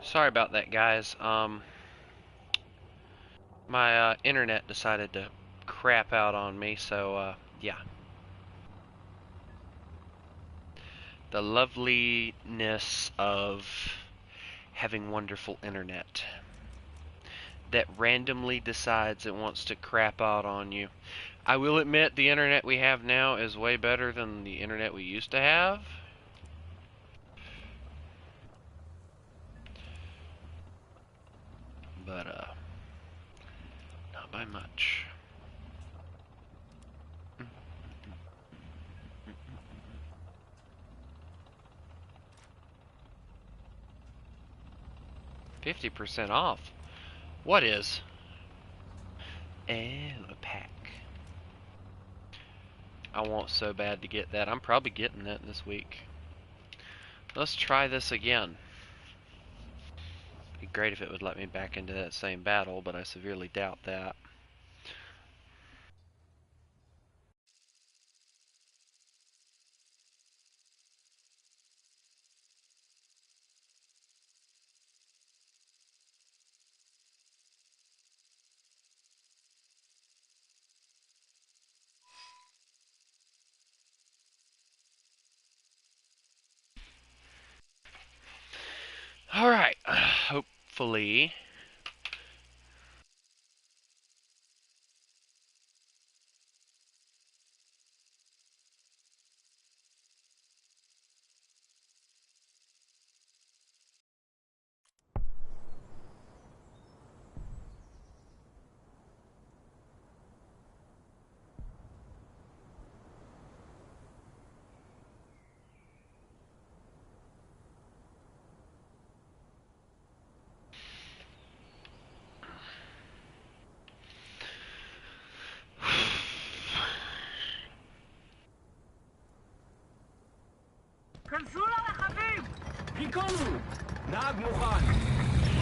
Sorry about that, guys. My internet decided to crap out on me, so yeah. The loveliness of having wonderful internet that randomly decides it wants to crap out on you. I will admit the internet we have now is way better than the internet we used to have. But not by much. 50% off. What is? Oh, a pack. I want so bad to get that. I'm probably getting that this week. Let's try this again. It'd be great if it would let me back into that same battle, but I severely doubt that. Alright, hopefully.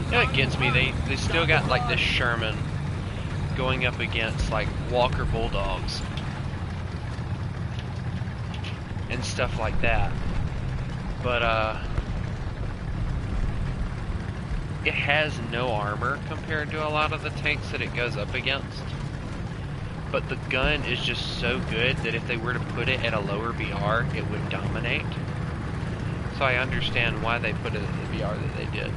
You know what gets me? They still got like this Sherman going up against like Walker Bulldogs and stuff like that. But it has no armor compared to a lot of the tanks that it goes up against. But the gun is just so good that if they were to put it at a lower BR, it would dominate. So I understand why they put it at the BR that they did.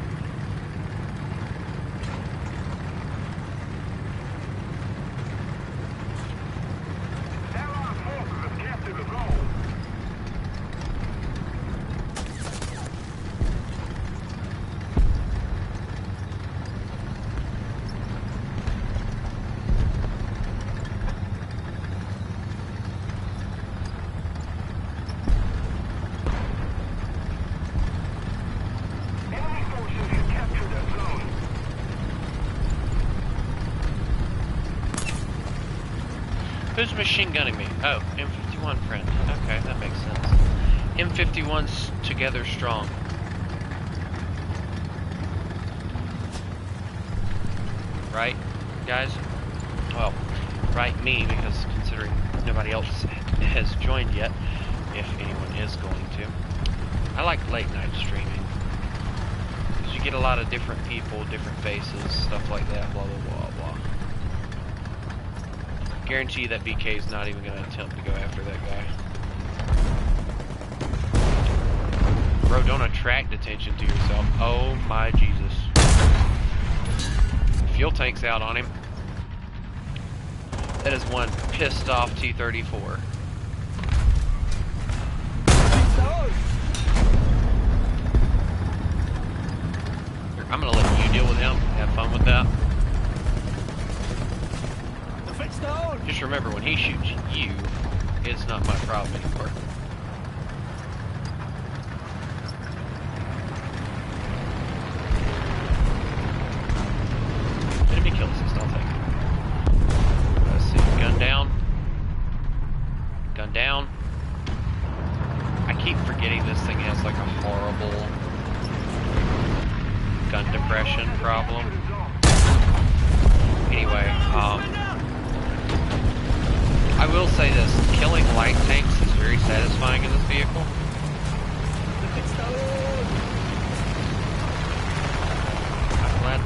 Who's machine gunning me? Oh, M51 friend. Okay, that makes sense. M51's together strong. Right, guys? Well, right me, because considering nobody else has joined yet, if anyone is going to. I like late night streaming. Because you get a lot of different people, different faces, stuff like that, blah, blah, blah, blah. Guarantee you that BK is not even going to attempt to go after that guy. Bro, don't attract attention to yourself. Oh my Jesus. Fuel tank's out on him. That is one pissed off T-34. I'm going to let you deal with him. Have fun with that. Just remember, when he shoots you, it's not my problem anymore. Enemy kill assist, I'll take it. Let's see, gun down. Gun down. I keep forgetting this thing has like a horrible gun depression problem. Anyway, I will say this, killing light tanks is very satisfying in this vehicle.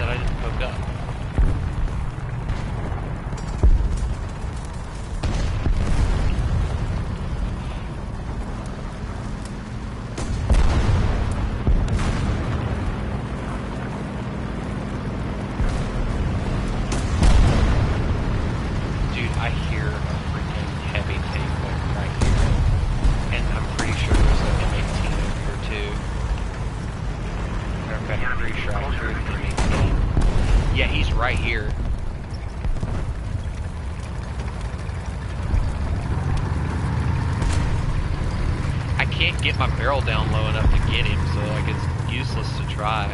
that I didn't poke up. Right here. I can't get my barrel down low enough to get him, so like it's useless to try.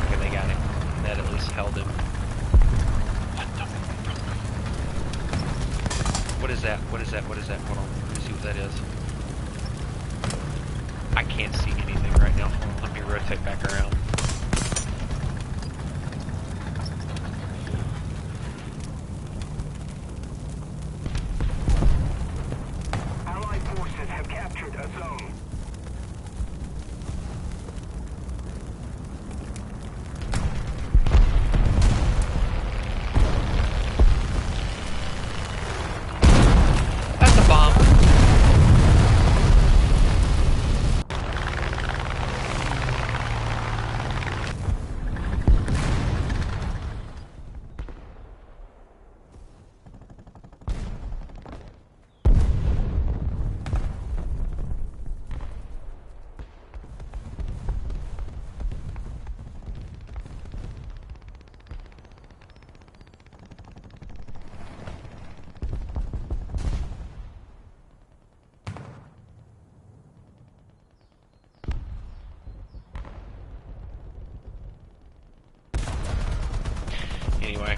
Okay, they got him. That at least held him. What the fuck? What is that? What is that? What is that? Hold on. Let me see what that is. I can't see anything right now. Let me rotate back around. Allied forces have captured a zone. That's a bomb. Anyway.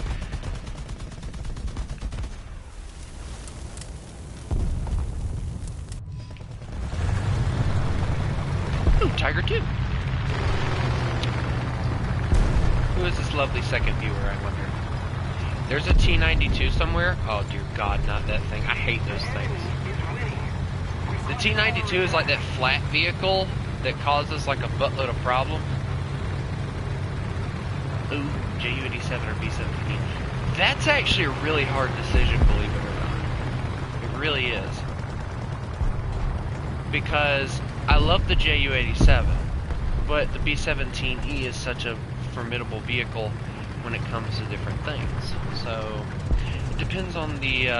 Ooh, Tiger 2. Who is this lovely second viewer, I wonder? There's a T-92 somewhere? Oh, dear God, not that thing. I hate those things. The T-92 is like that flat vehicle that causes like a buttload of problem. Ooh, JU-87 or B-17. That's actually a really hard decision, believe it or not. It really is. Because I love the JU-87, but the B-17E is such a formidable vehicle when it comes to different things. So, it depends on the,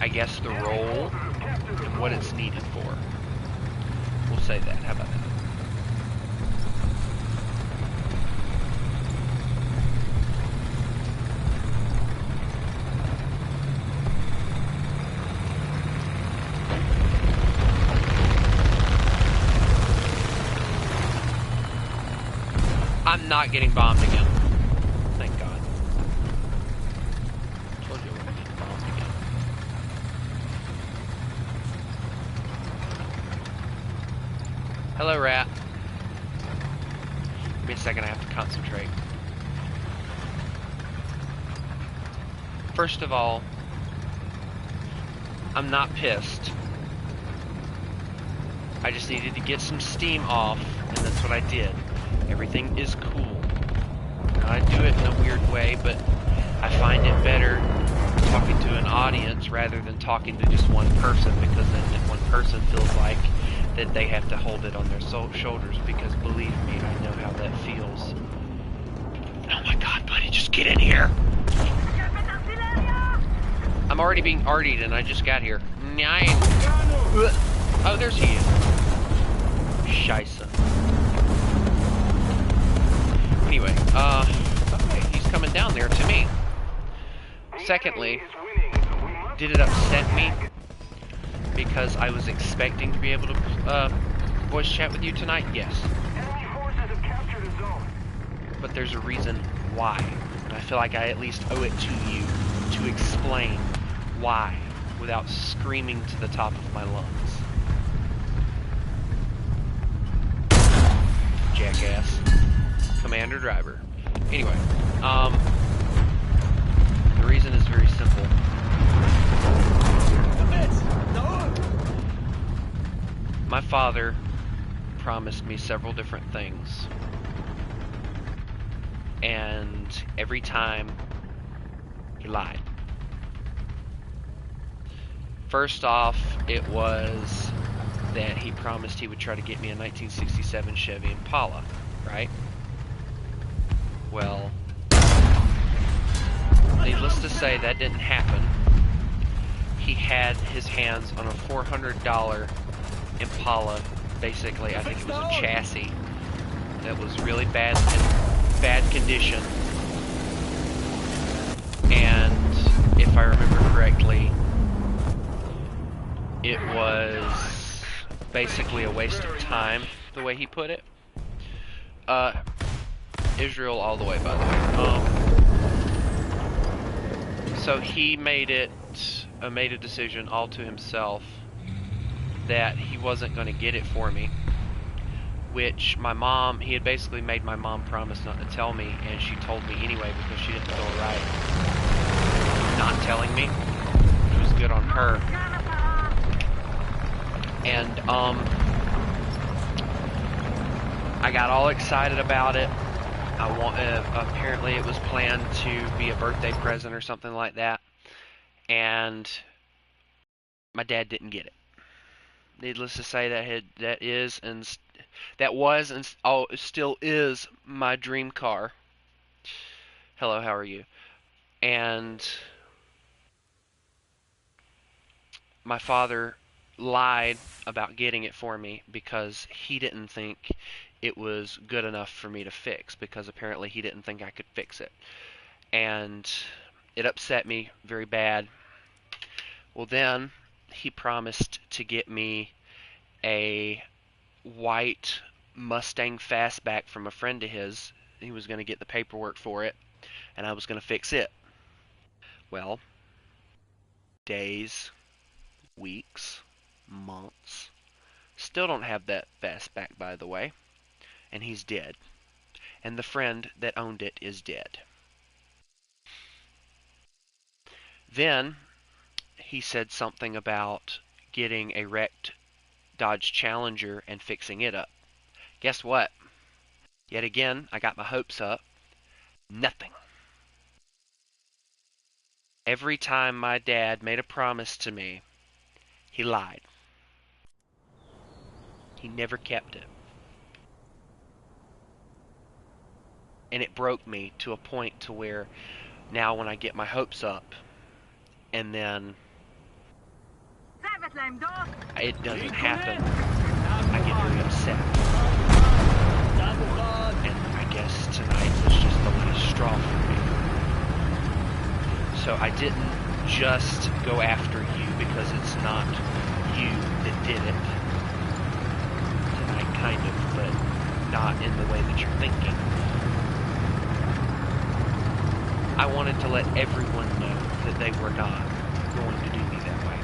I guess the role and what it's needed for. We'll say that. How about that? I'm not getting bombed again. Thank God. Told you we're gonna get bombed again. Hello, rat. Give me a second, I have to concentrate. First of all, I'm not pissed. I just needed to get some steam off, and that's what I did. Everything is cool. Now, I do it in a weird way, but I find it better talking to an audience rather than talking to just one person, because then one person feels like that they have to hold it on their shoulders, because believe me, I know how that feels. Oh my God, buddy, just get in here! I'm already being artied and I just got here. Oh, there's he is. Scheisse. Anyway, okay, he's coming down there to me. Secondly, did it upset me because I was expecting to be able to voice chat with you tonight? Yes. But there's a reason why. And I feel like I at least owe it to you to explain why without screaming to the top of my lungs. Jackass. Commander driver. Anyway, the reason is very simple. My father promised me several different things, and every time he lied. First off, it was that he promised he would try to get me a 1967 Chevy Impala, right? Well, needless to say, that didn't happen. He had his hands on a $400 Impala. Basically, I think it was a chassis that was really bad condition. And if I remember correctly, it was basically a waste of time, the way he put it. Israel all the way, by the way. So he made a decision all to himself that he wasn't going to get it for me, which he had basically made my mom promise not to tell me, and she told me anyway because she didn't feel right not telling me. It was good on her. And I got all excited about it. Apparently it was planned to be a birthday present or something like that, and my dad didn't get it. Needless to say, that was and still is my dream car. Hello, how are you? And my father lied about getting it for me because he didn't think it was good enough for me to fix, because apparently he didn't think I could fix it. And it upset me very bad. Well, then he promised to get me a white Mustang Fastback from a friend of his. He was going to get the paperwork for it, and I was going to fix it. Well, days, weeks, months, still don't have that Fastback, by the way, and he's dead. And the friend that owned it is dead. Then he said something about getting a wrecked Dodge Challenger and fixing it up. Guess what? Yet again, I got my hopes up. Nothing. Every time my dad made a promise to me, he lied. He never kept it. And it broke me to a point to where now when I get my hopes up and then it doesn't happen, I get very upset. And I guess tonight was just the last straw for me. So I didn't just go after you because it's not you that did it. Tonight, kind of, but not in the way that you're thinking. I wanted to let everyone know that they were not going to do me that way.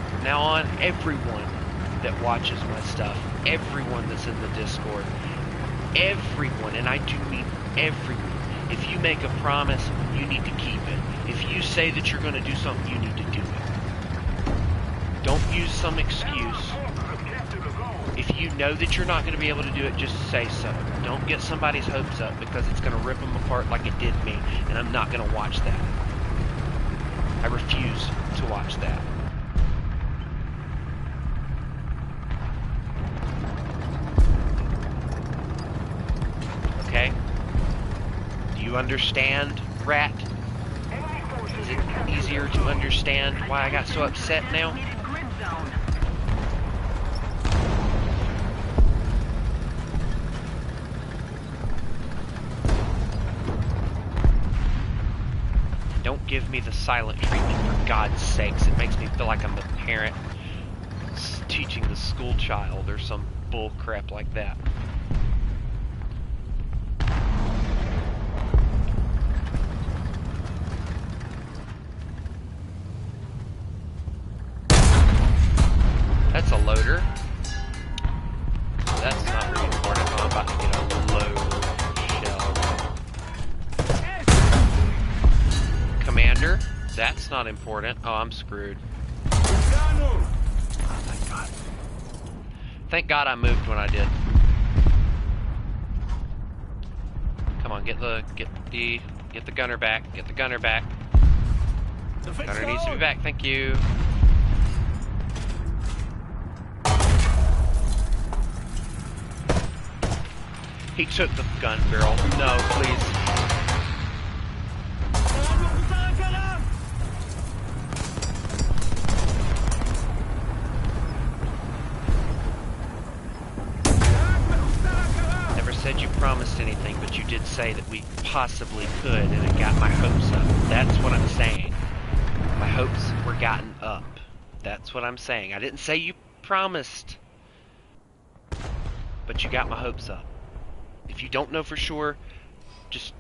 From now on, everyone that watches my stuff, everyone that's in the Discord, everyone, and I do mean everyone, if you make a promise, you need to keep it. If you say that you're going to do something, you need to do it. Don't use some excuse. If you know that you're not going to be able to do it, just say so. Don't get somebody's hopes up, because it's going to rip them apart like it did me, and I'm not going to watch that. I refuse to watch that. Okay? Do you understand, Rat? Is it easier to understand why I got so upset now? Don't give me the silent treatment, for God's sakes. It makes me feel like I'm the parent teaching the school child or some bull crap like that. That's a loader. That's not really important. I'm about to get a load shell. Commander, that's not important. Oh, I'm screwed. Oh, thank God. Thank God I moved when I did. Come on, get the gunner back. Get the gunner back. Gunner needs to be back. Thank you. He took the gun barrel. No, please. Never said you promised anything, but you did say that we possibly could, and it got my hopes up. That's what I'm saying. My hopes were gotten up. That's what I'm saying. I didn't say you promised, but you got my hopes up. If you don't know for sure, just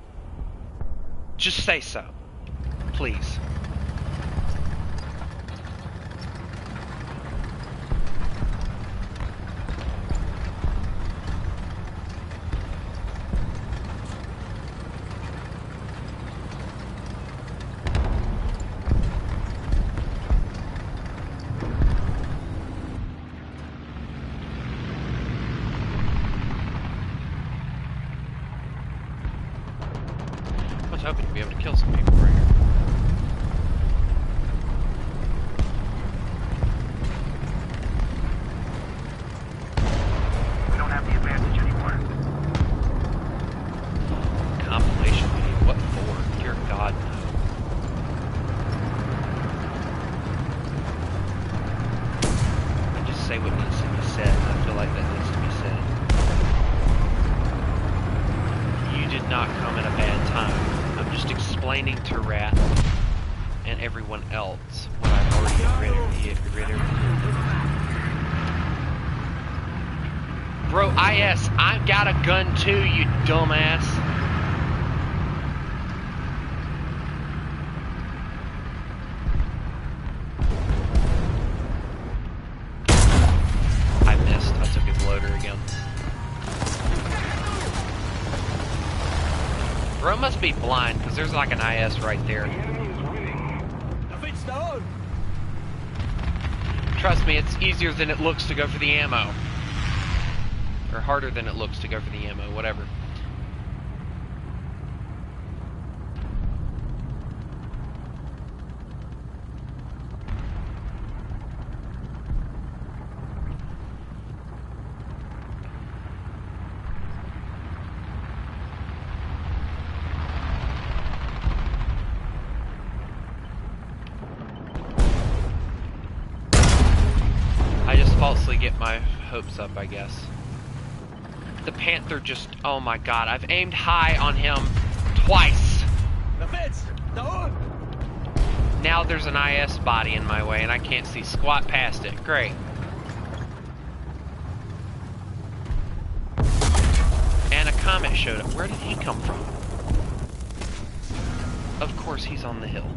say so. Please. I was hoping to be able to kill some people right here. We don't have the advantage anymore. Compilation video. What for? Dear God, no. I just say what needs to be said. I feel like that needs to be said. You did not come at a bad time. I'm just explaining to Rat and everyone else what I've already read. Bro, IS, I've got a gun too, you dumbass. I missed. I took his loader again. Bro must be blind, because there's like an IS right there. Trust me, it's easier than it looks to go for the ammo. Or harder than it looks to go for the ammo, whatever. I just falsely get my hopes up, I guess. The Panther just, oh my God, I've aimed high on him twice. Now there's an IS body in my way and I can't see squat past it. Great. And a comet showed up. Where did he come from? Of course he's on the hill.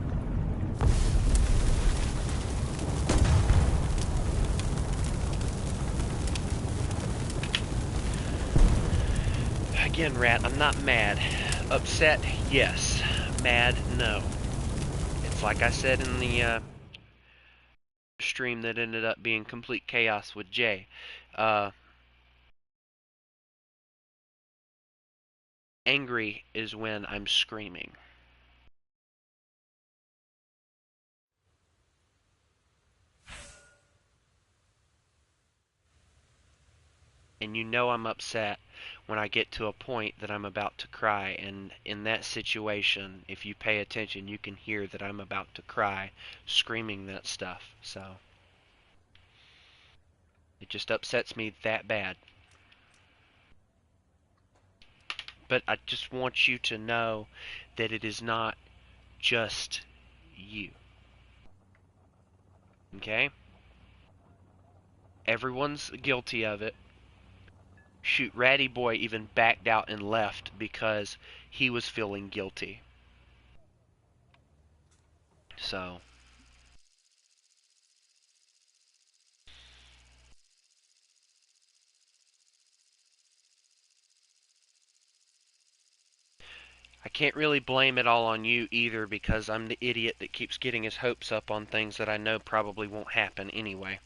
Again, Rat, I'm not mad. Upset, yes. Mad, no. It's like I said in the stream that ended up being complete chaos with Jay. Angry is when I'm screaming. And you know I'm upset when I get to a point that I'm about to cry, and in that situation, if you pay attention, you can hear that I'm about to cry, screaming that stuff, so it just upsets me that bad. But I just want you to know that it is not just you. Okay? Everyone's guilty of it. Shoot, Ratty Boy even backed out and left because he was feeling guilty. So, I can't really blame it all on you either because I'm the idiot that keeps getting his hopes up on things that I know probably won't happen anyway.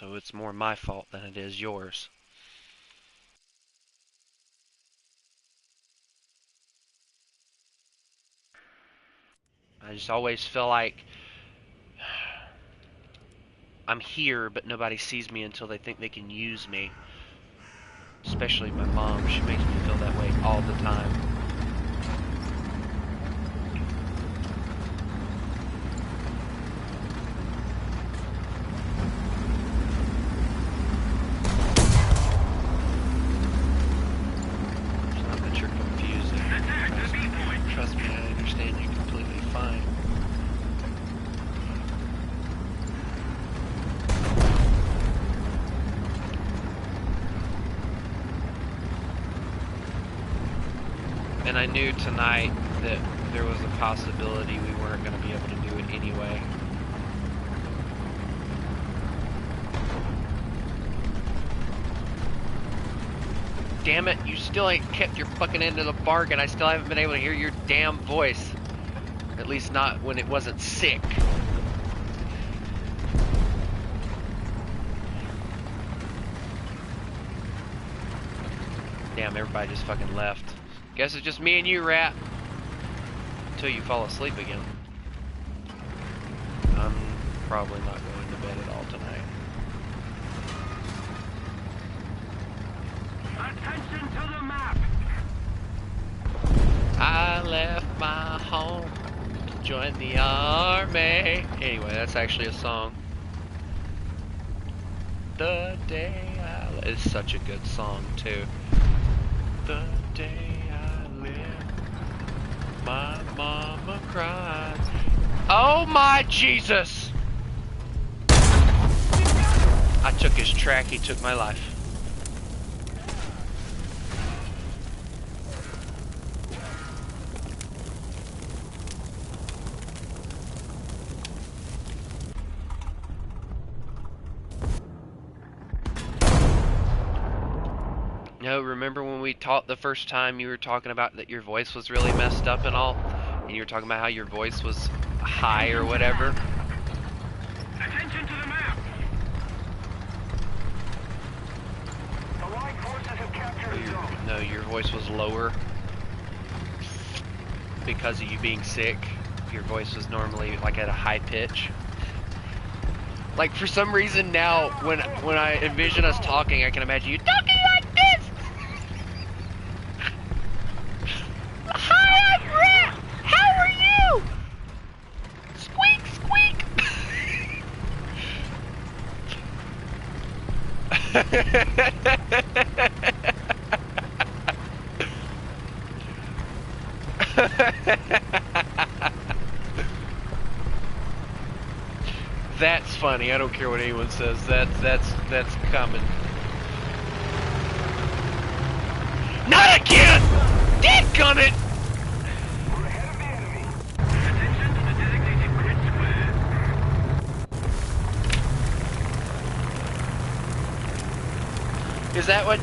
So it's more my fault than it is yours. I just always feel like I'm here, but nobody sees me until they think they can use me. Especially my mom. She makes me feel that way all the time. It's not that you're confusing. Trust me, I understand you completely fine. And I knew tonight that there was a possibility we weren't going to be able to do it anyway. Damn it, you still ain't kept your fucking end of the bargain. I still haven't been able to hear your damn voice. At least not when it wasn't sick. Damn, everybody just fucking left. Guess it's just me and you, Rat. Until you fall asleep again. I'm probably not going to bed at all tonight. Attention to the map! I left my home to join the army. Anyway, that's actually a song. The day I... It's such a good song, too. The day I live, my mama cried. Oh my Jesus! I took his track, he took my life. No, remember when we talked the first time, you were talking about that your voice was really messed up and all? And you were talking about how your voice was high or whatever? Attention to the map! Allied forces have captured a zone. No, your voice was lower. Because of you being sick. Your voice was normally like at a high pitch. Like for some reason now, when I envision us talking, I can imagine you talking like this! Hi, I'm Rat! How are you? Squeak, squeak! That's funny. I don't care what anyone says. That's coming. Not again! Dadgummit! We're ahead of the enemy. Attention to the designated grid square. Is that what...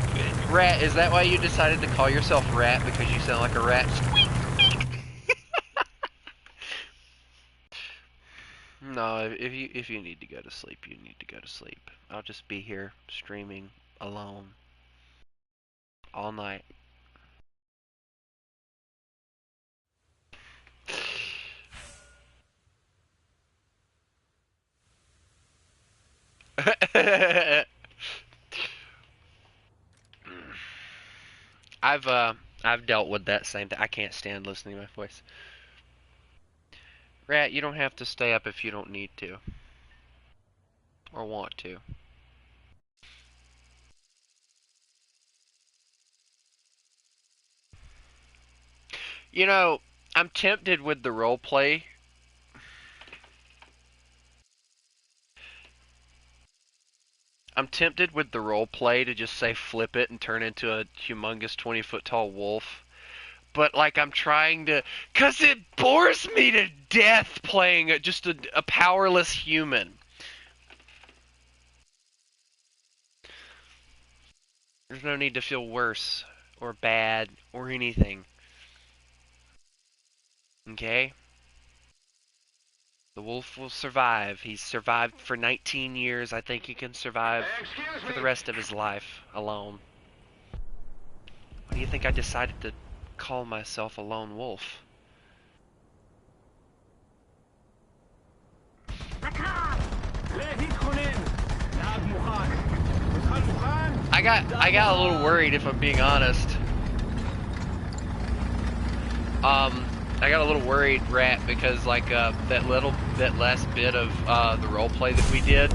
Rat, is that why you decided to call yourself Rat? Because you sound like a rat? Squeak, squeak! No, if you need to go to sleep, you need to go to sleep. I'll just be here streaming alone all night. I've dealt with that same thing. I can't stand listening to my voice. Rat, you don't have to stay up if you don't need to. Or want to. You know, I'm tempted with the roleplay. I'm tempted with the roleplay to just say flip it and turn into a humongous 20-foot tall wolf. But like I'm trying to, cause it bores me to death playing just a powerless human. There's no need to feel worse or bad or anything. Okay? The wolf will survive. He's survived for 19 years. I think he can survive for the rest of his life alone. Why do you think I decided to call myself a lone wolf? I got a little worried, if I'm being honest. I got a little worried, Rat, because like that last bit of the role play that we did.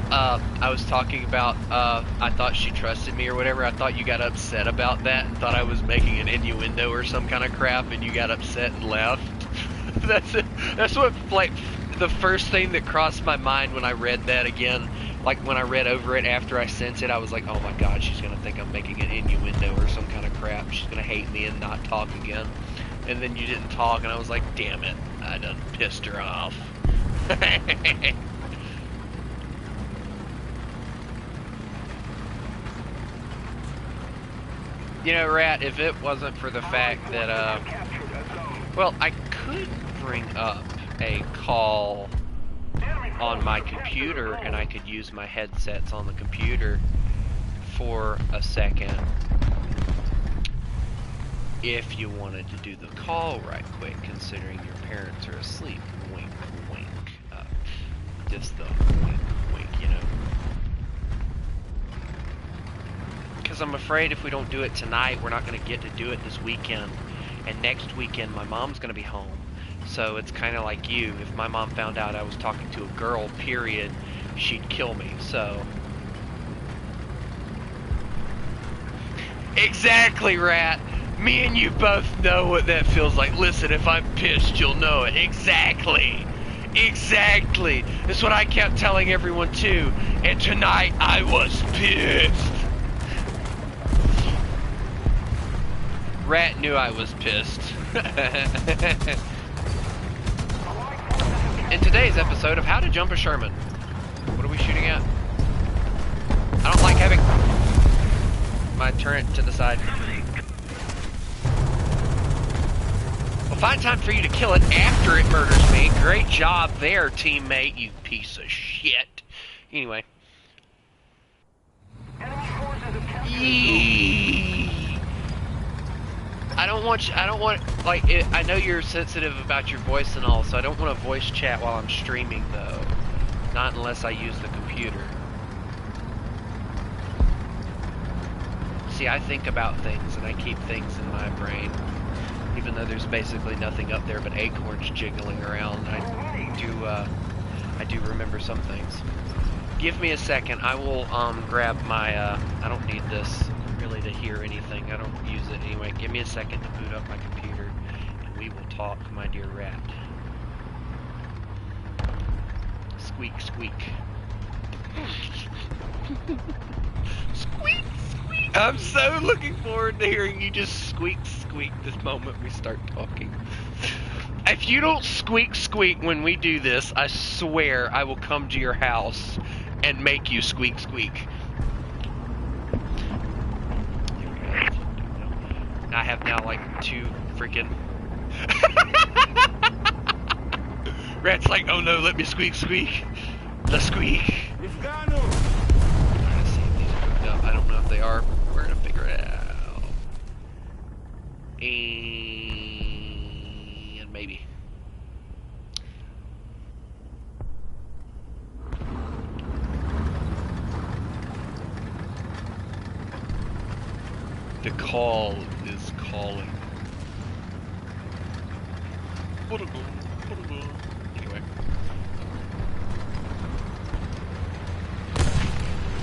I was talking about I thought she trusted me or whatever. I thought you got upset about that and thought I was making an innuendo or some kind of crap, and you got upset and left. That's what, like, the first thing that crossed my mind when I read that again. Like, when I read over it after I sent it, I was like, oh my god, she's gonna think I'm making an innuendo or some kind of crap. She's gonna hate me and not talk again. And then you didn't talk, and I was like, damn it, I done pissed her off. You know, Rat, if it wasn't for the fact that, well, I could bring up a call on my computer, and I could use my headsets on the computer for a second if you wanted to do the call right quick, considering your parents are asleep. Wink, wink. Just the wink, wink, you know. Because I'm afraid if we don't do it tonight, we're not going to get to do it this weekend. And next weekend, my mom's going to be home. So it's kind of like you. If my mom found out I was talking to a girl, period, she'd kill me, so. Exactly, Rat. Me and you both know what that feels like. Listen, if I'm pissed, you'll know it. Exactly. Exactly. That's what I kept telling everyone too. And tonight, I was pissed. Rat knew I was pissed. In today's episode of How to Jump a Sherman. What are we shooting at? I don't like having my turret to the side. Well, find time for you to kill it after it murders me. Great job there, teammate, you piece of shit. Anyway. Yee. I don't want, like, I know you're sensitive about your voice and all, so I don't want to voice chat while I'm streaming, though. Not unless I use the computer. See, I think about things, and I keep things in my brain. Even though there's basically nothing up there but acorns jiggling around, I do remember some things. Give me a second, I will, grab my, I don't need this really to hear anything. I don't use it anyway. Give me a second to boot up my computer, and we will talk, my dear Rat. Squeak, squeak. Squeak, squeak. I'm so looking forward to hearing you just squeak, squeak this moment we start talking. If you don't squeak, squeak when we do this, I swear I will come to your house and make you squeak, squeak. I have now like 2 freaking. Rat's like, oh no, let me squeak, squeak. The squeak. I'm trying to see if these are hooked up. I don't know if they are. We're gonna figure it out. And maybe. The call is calling. Anyway.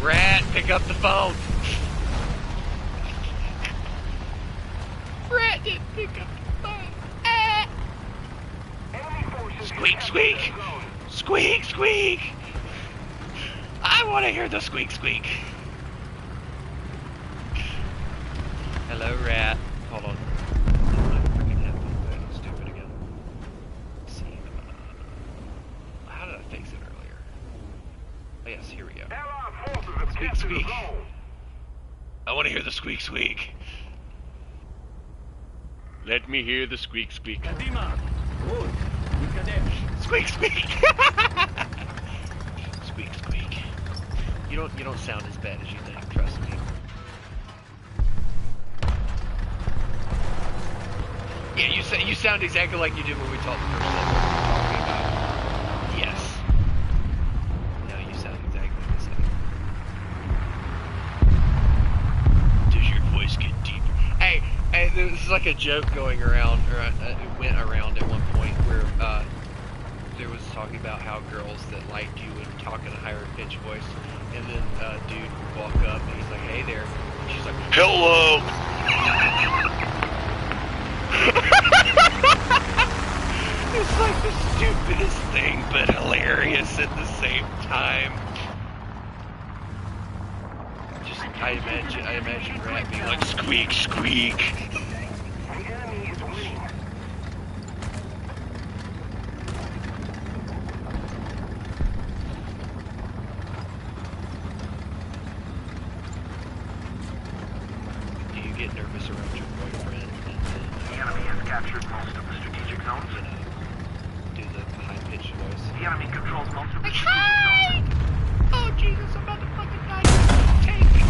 Rat, pick up the phone. Rat didn't pick up the phone. Ah. Squeak, squeak. Squeak, squeak. I want to hear the squeak, squeak. Hello, Rat. Hold on. Stupid again. Let's see. How did I fix it earlier? Oh, yes, here we go. Squeak, squeak. I want to hear the squeak, squeak. Let me hear the squeak, squeak. Squeak, squeak. Squeak, squeak. You don't sound as bad as you think. Trust me. Yeah, you sound exactly like you did when we talked the first time. Talking about. Yes. No, you sound exactly the same. Does your voice get deeper? Hey, this is like a joke going around, or it went around at one point where there was talking about how girls that liked you would talk in a higher pitched voice, and then a dude would walk up and he's like, "Hey there," and she's like, "Hello." It's like the stupidest thing, but hilarious at the same time. Just, I imagine Rat being like, squeak, squeak. The enemy is winning. Do you get nervous around your boyfriend? The enemy has captured most of the strategic zones. You know, do the high-pitched voice. The enemy controls most of the Like, strategic hi! zones. Oh, Jesus, I'm about to fucking die. Take me.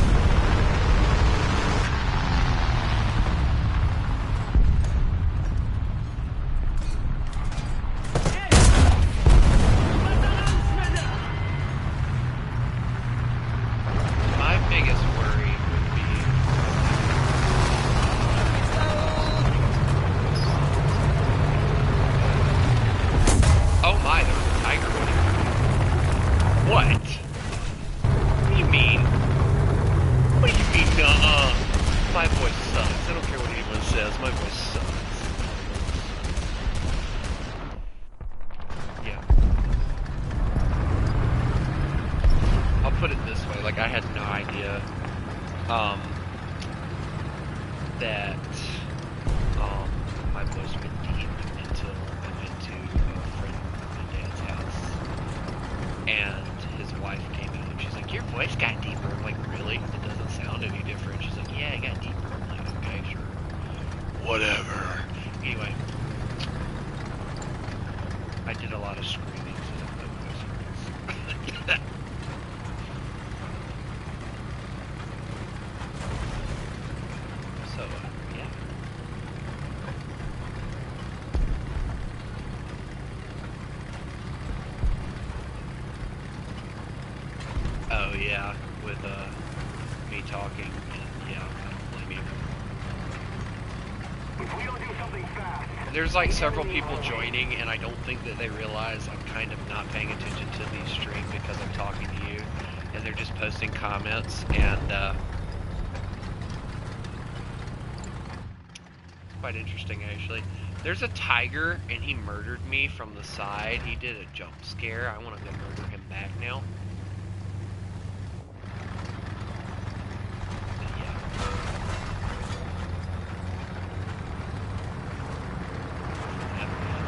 My biggest worry would be... Oh my, there was a tiger running. What? What do you mean? What do you mean, nuh-uh? My voice sucks. I don't care what anyone says. My voice sucks. Yeah. I'll put it this way. Like, I had no idea, that, my voice went deep until I went to a friend of my dad's house. And his wife came out and she's like, "Your voice got deeper." I'm like, "Really? It doesn't sound any different." She's like, "Yeah, it got deeper." I'm like, "Okay, sure. Whatever." Anyway. I did a lot of screaming so that my voice hurts. So, yeah. Oh yeah, with me talking, and yeah, I don't blame you. If we don't do something fast, There's like several people joining, and I don't think that they realize I'm kind of not paying attention to the stream because I'm talking to you, and they're just posting comments, and quite interesting actually. There's a tiger, and he murdered me from the side. He did a jump scare. I want to go murder him back now.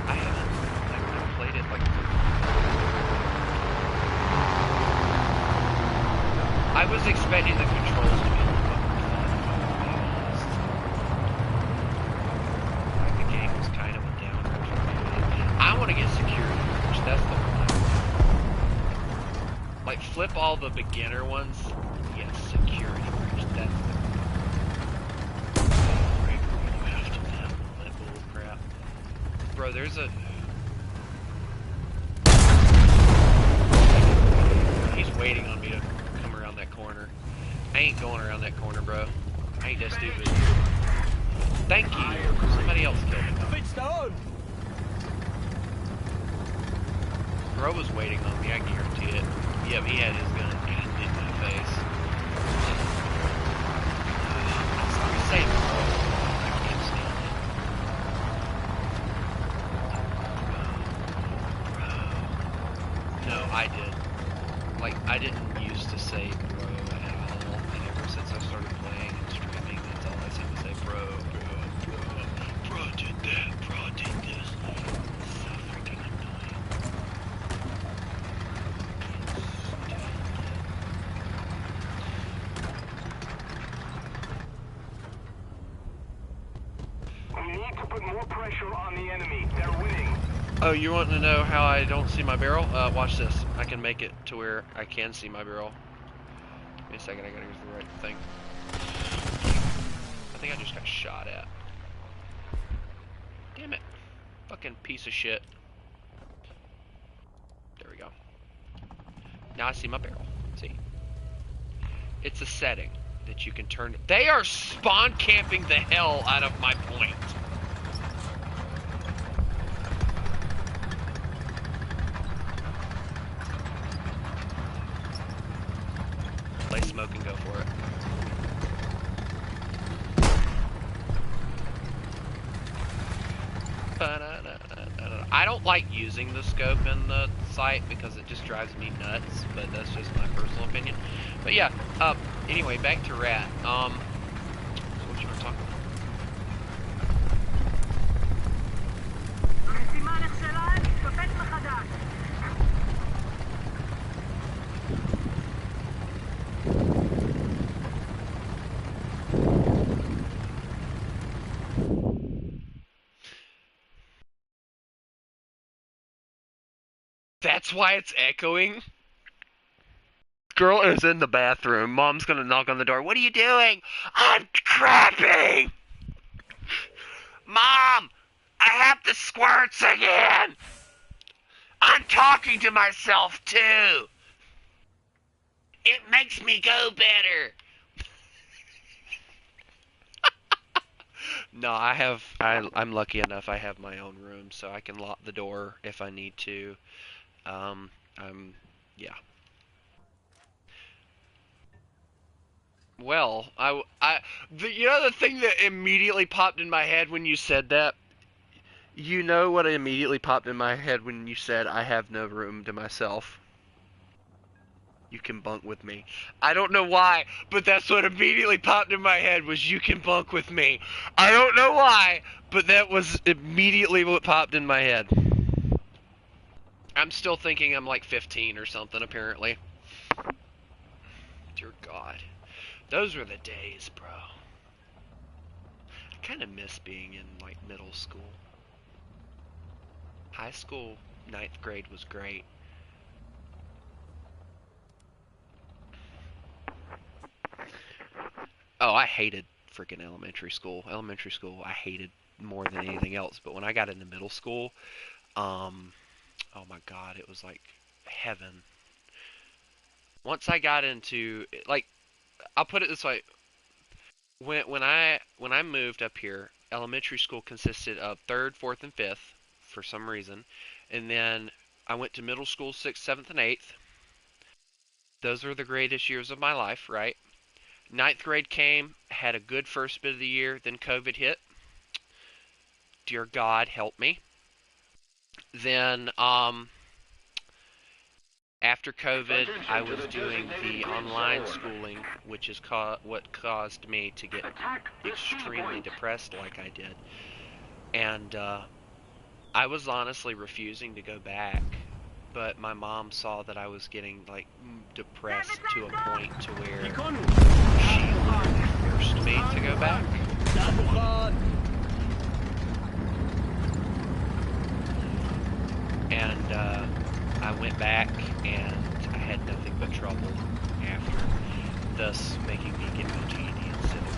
I haven't played it like... I was expecting the controls to be a little bit more fun, to be honest. Like, the game was kind of a downer for me. I want to get security first, that's the one I want. Like, flip all the beginner ones. Yes, security first, that's the one. You have to have that bull crap. Bro, there's a... He's waiting on me to come around that corner. I ain't going around that corner, bro. I ain't that stupid. Thank you. Somebody else killed him. Bro was waiting on me, I guarantee it. Yep, he had his gun aimed in my face. Sorry, save me, bro. I can't stand it. No, I did. Like, I didn't used to say bro at all, and ever since I started playing and streaming, that's all I seem to say, bro did that, bro did this. It's so freaking annoying. we need to put more pressure on the enemy. They're winning. Oh, you want to know how I don't see my barrel? Watch this. I can make it to where I can see my barrel. Give me a second, I gotta use the right thing. I think I just got shot at. Damn it. Fucking piece of shit. There we go. Now I see my barrel. See? It's a setting that you can turn. They are spawn camping the hell out of my point. Play smoke and go for it. I don't like using the scope in the site because it just drives me nuts, but that's just my personal opinion. But yeah, anyway, back to Rat. So what you want to talk about? That's why it's echoing? Girl is in the bathroom. Mom's gonna knock on the door. What are you doing? I'm crapping! Mom! I have the squirts again! I'm talking to myself too! It makes me go better! No, I'm lucky enough I have my own room, so I can lock the door if I need to. Yeah. Well, you know the thing that immediately popped in my head when you said that? You know what immediately popped in my head when you said I have no room to myself? You can bunk with me. I don't know why, but that's what immediately popped in my head was you can bunk with me. I don't know why, but that was immediately what popped in my head. I'm still thinking I'm like 15 or something, apparently. Dear God. Those were the days, bro. I kind of miss being in, like, middle school. High school, 9th grade was great. Oh, I hated freaking elementary school. Elementary school, I hated more than anything else. But when I got into middle school, oh my God, it was like heaven. Once I got into, like, I'll put it this way. When I moved up here, elementary school consisted of 3rd, 4th, and 5th for some reason, and then I went to middle school 6th, 7th, and 8th. Those were the greatest years of my life, right? 9th grade came, had a good first bit of the year, then COVID hit. Dear God, help me. Then, after COVID, I was doing the online schooling, which is what caused me to get extremely depressed like I did. And I was honestly refusing to go back, but my mom saw that I was getting like depressed to a point to where she forced me to go back. And I went back, and I had nothing but trouble after, thus making me get my GED instead of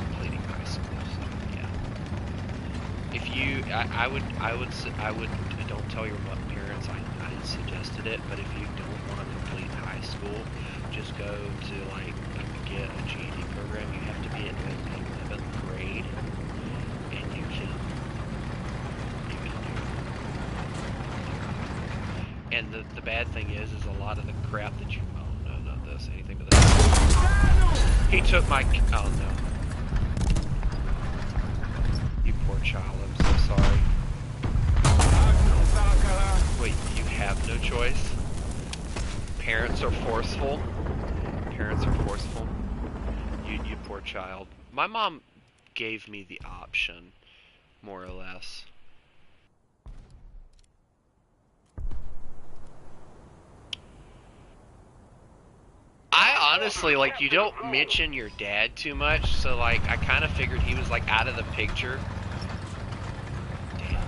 completing high school. So yeah, if you, I would, don't tell your parents I suggested it, but if you don't want to complete high school, just go to like get a GED program. You have to be in like 11th grade, and you can do. And the bad thing is a lot of the crap that you, oh no, not this, anything but this. He took my, oh no. You poor child, I'm so sorry. Wait, you have no choice? Parents are forceful? Parents are forceful? You poor child. My mom gave me the option, more or less. I honestly, like, you don't mention your dad too much, so, like, I kind of figured he was, like, out of the picture. Damn.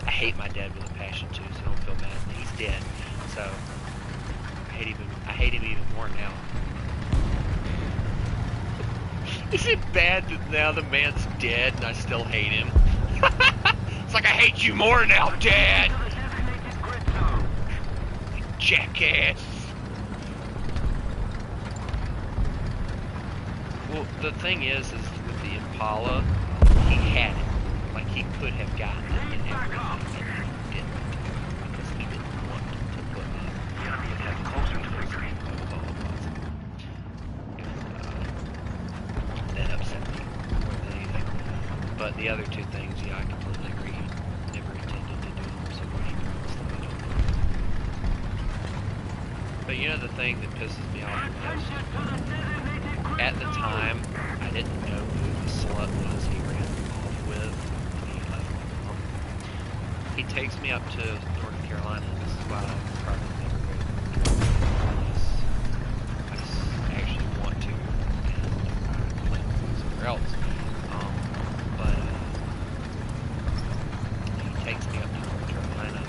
I hate my dad with a passion too, so don't feel bad. He's dead, so I hate him even more now. Is it bad that now the man's dead and I still hate him? It's like I hate you more now, Dad! You jackass! Well, the thing is with the Impala, he had it. Like, he could have gotten it and everything, and he didn't. Because he didn't want to put have closer to his that upset me more than anything. But the other two things, yeah, I completely agree. He never intended to do them, so what he wants to do. But you know the thing that pisses me off the most? At the time, I didn't know who the slut was he ran off with when he left my mom. He takes me up to North Carolina, and this is why I'll probably never go unless I actually want to, and I plan to go somewhere else. But he takes me up to North Carolina,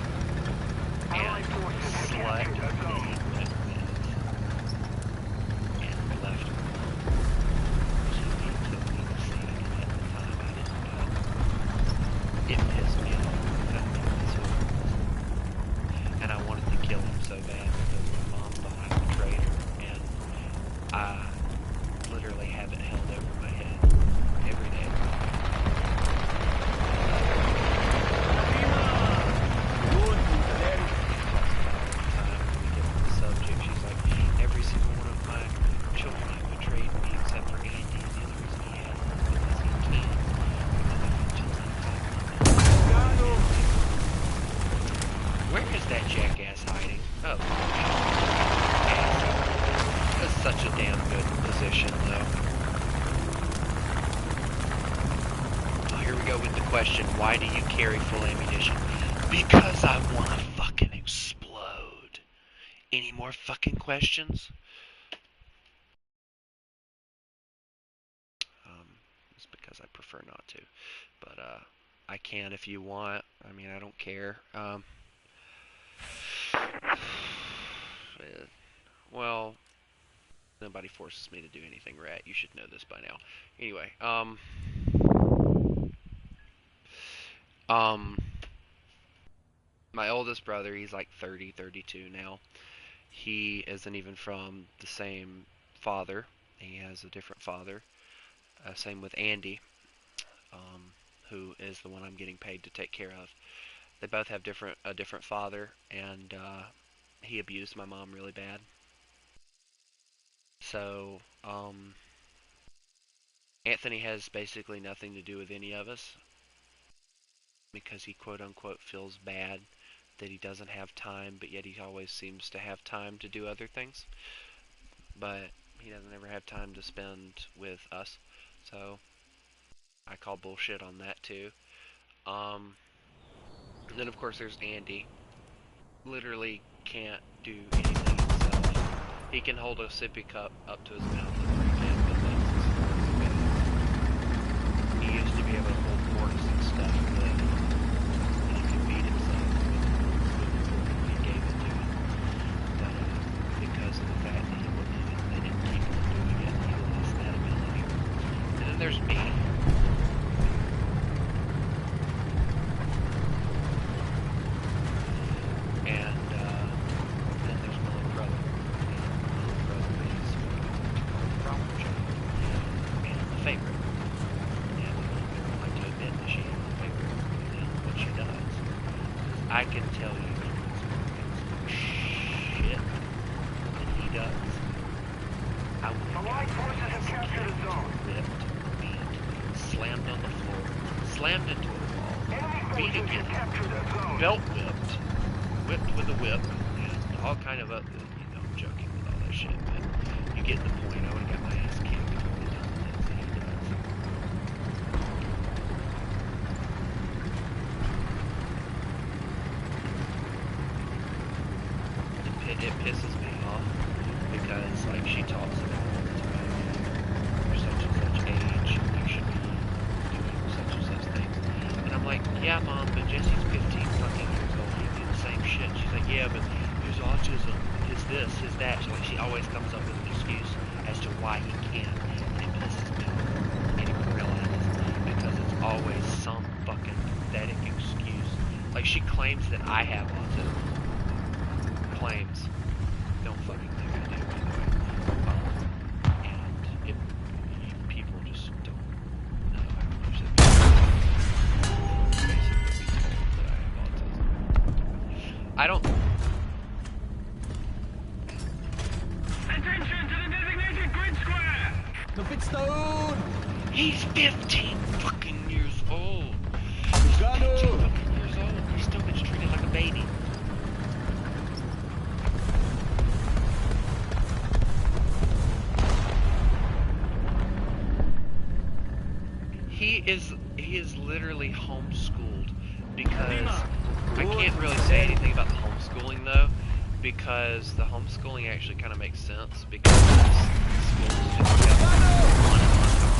and the slut he went with, and left her. It pissed me off. And I wanted to kill him so bad because my mom thought I betrayed her, and I literally have it held over my head every day. The subject, she's like, every single one of my children have betrayed me except for Andy, and the only reason he has is because he can. Where is that jackass hiding? Oh. That's such a damn good position, though. Oh, here we go with the question. Why do you carry full ammunition? Because I want to fucking explode. Any more fucking questions? It's because I prefer not to. But, I can if you want. I mean, I don't care. Well, nobody forces me to do anything, Rat. You should know this by now. Anyway, my oldest brother, he's like 30, 32 now. He isn't even from the same father. He has a different father. Same with Andy, who is the one I'm getting paid to take care of. They both have a different father, and he abused my mom really bad. So, Anthony has basically nothing to do with any of us because he quote-unquote feels bad that he doesn't have time, but yet he always seems to have time to do other things. But he doesn't ever have time to spend with us, so I call bullshit on that too. And then of course there's Andy. Literally can't do anything himself. He can hold a sippy cup up to his mouth and drink it, but that's as far as it goes. He used to be able to hold forks and stuff, but he could feed himself with the fork if he gave it to him. But because of the fact that he wouldn't even, they didn't keep him doing it, he lost that ability. And then there's me. And then there's my little brother. My little brother is the problem child and the favorite. And we don't like to admit that she is the favorite, but she does. I can tell you shit that he does. I would have ripped, beat, slammed on the floor, slammed into a wall, beat again, belt whipped, whipped with a whip, and all kind of other, I'm joking with all that shit, but you get the point. I would have got my ass kicked for the dumb things that he does. It pisses me off because, like, she talks about all the time, you're such and such age, you should be doing such and such things. And I'm like, yeah, Mom, but Jesse's 15 fucking like, yeah, but his autism, his this, his that. She always comes up with an excuse as to why he can't. And it pisses me off. And he realizes because it's always some fucking pathetic excuse. Like, she claims that I have autism. Claims. Don't fucking think I do, by the way. And it, people just don't know. I wish that people basically be told that I have autism. I don't. Attention to the designated grid square! The big stone! He's 15 fucking years old. Got 15 him! fucking years old. He still gets treated like a baby. He is literally homeschooled because I can't really say anything about the homeschooling though, because the homeschooling actually kind of makes sense because schools just kept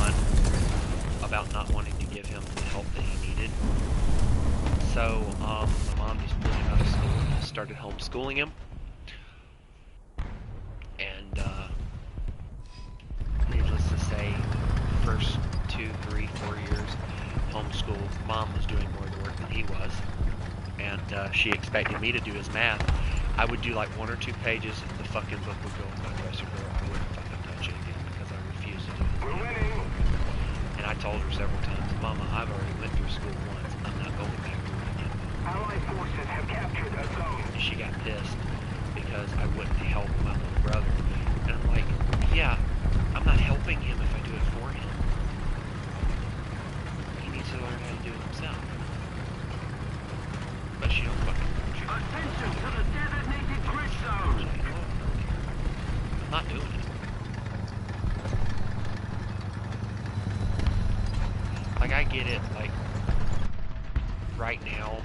on about not wanting to give him the help that he needed. So my mom just pulled him out of school and started homeschooling him, and needless to say, first 2, 3, 4 years homeschool, mom was doing more of the work than he was, and she expected me to do his math. I would do like 1 or 2 pages, and the fucking book would go in my dresser drawer. I wouldn't fucking touch it again because I refused to do his math. And I told her several times, Mama, I've already went through school once. I'm not going back through it again. Allied forces have captured a zone. And she got pissed because I wouldn't help my little brother. And I'm like, yeah, I'm not helping him if I do it for him. He needs to learn how to do it himself. But she don't fucking. Attention to the designated grid zone! I'm not doing it. Like, I get it, like, right now,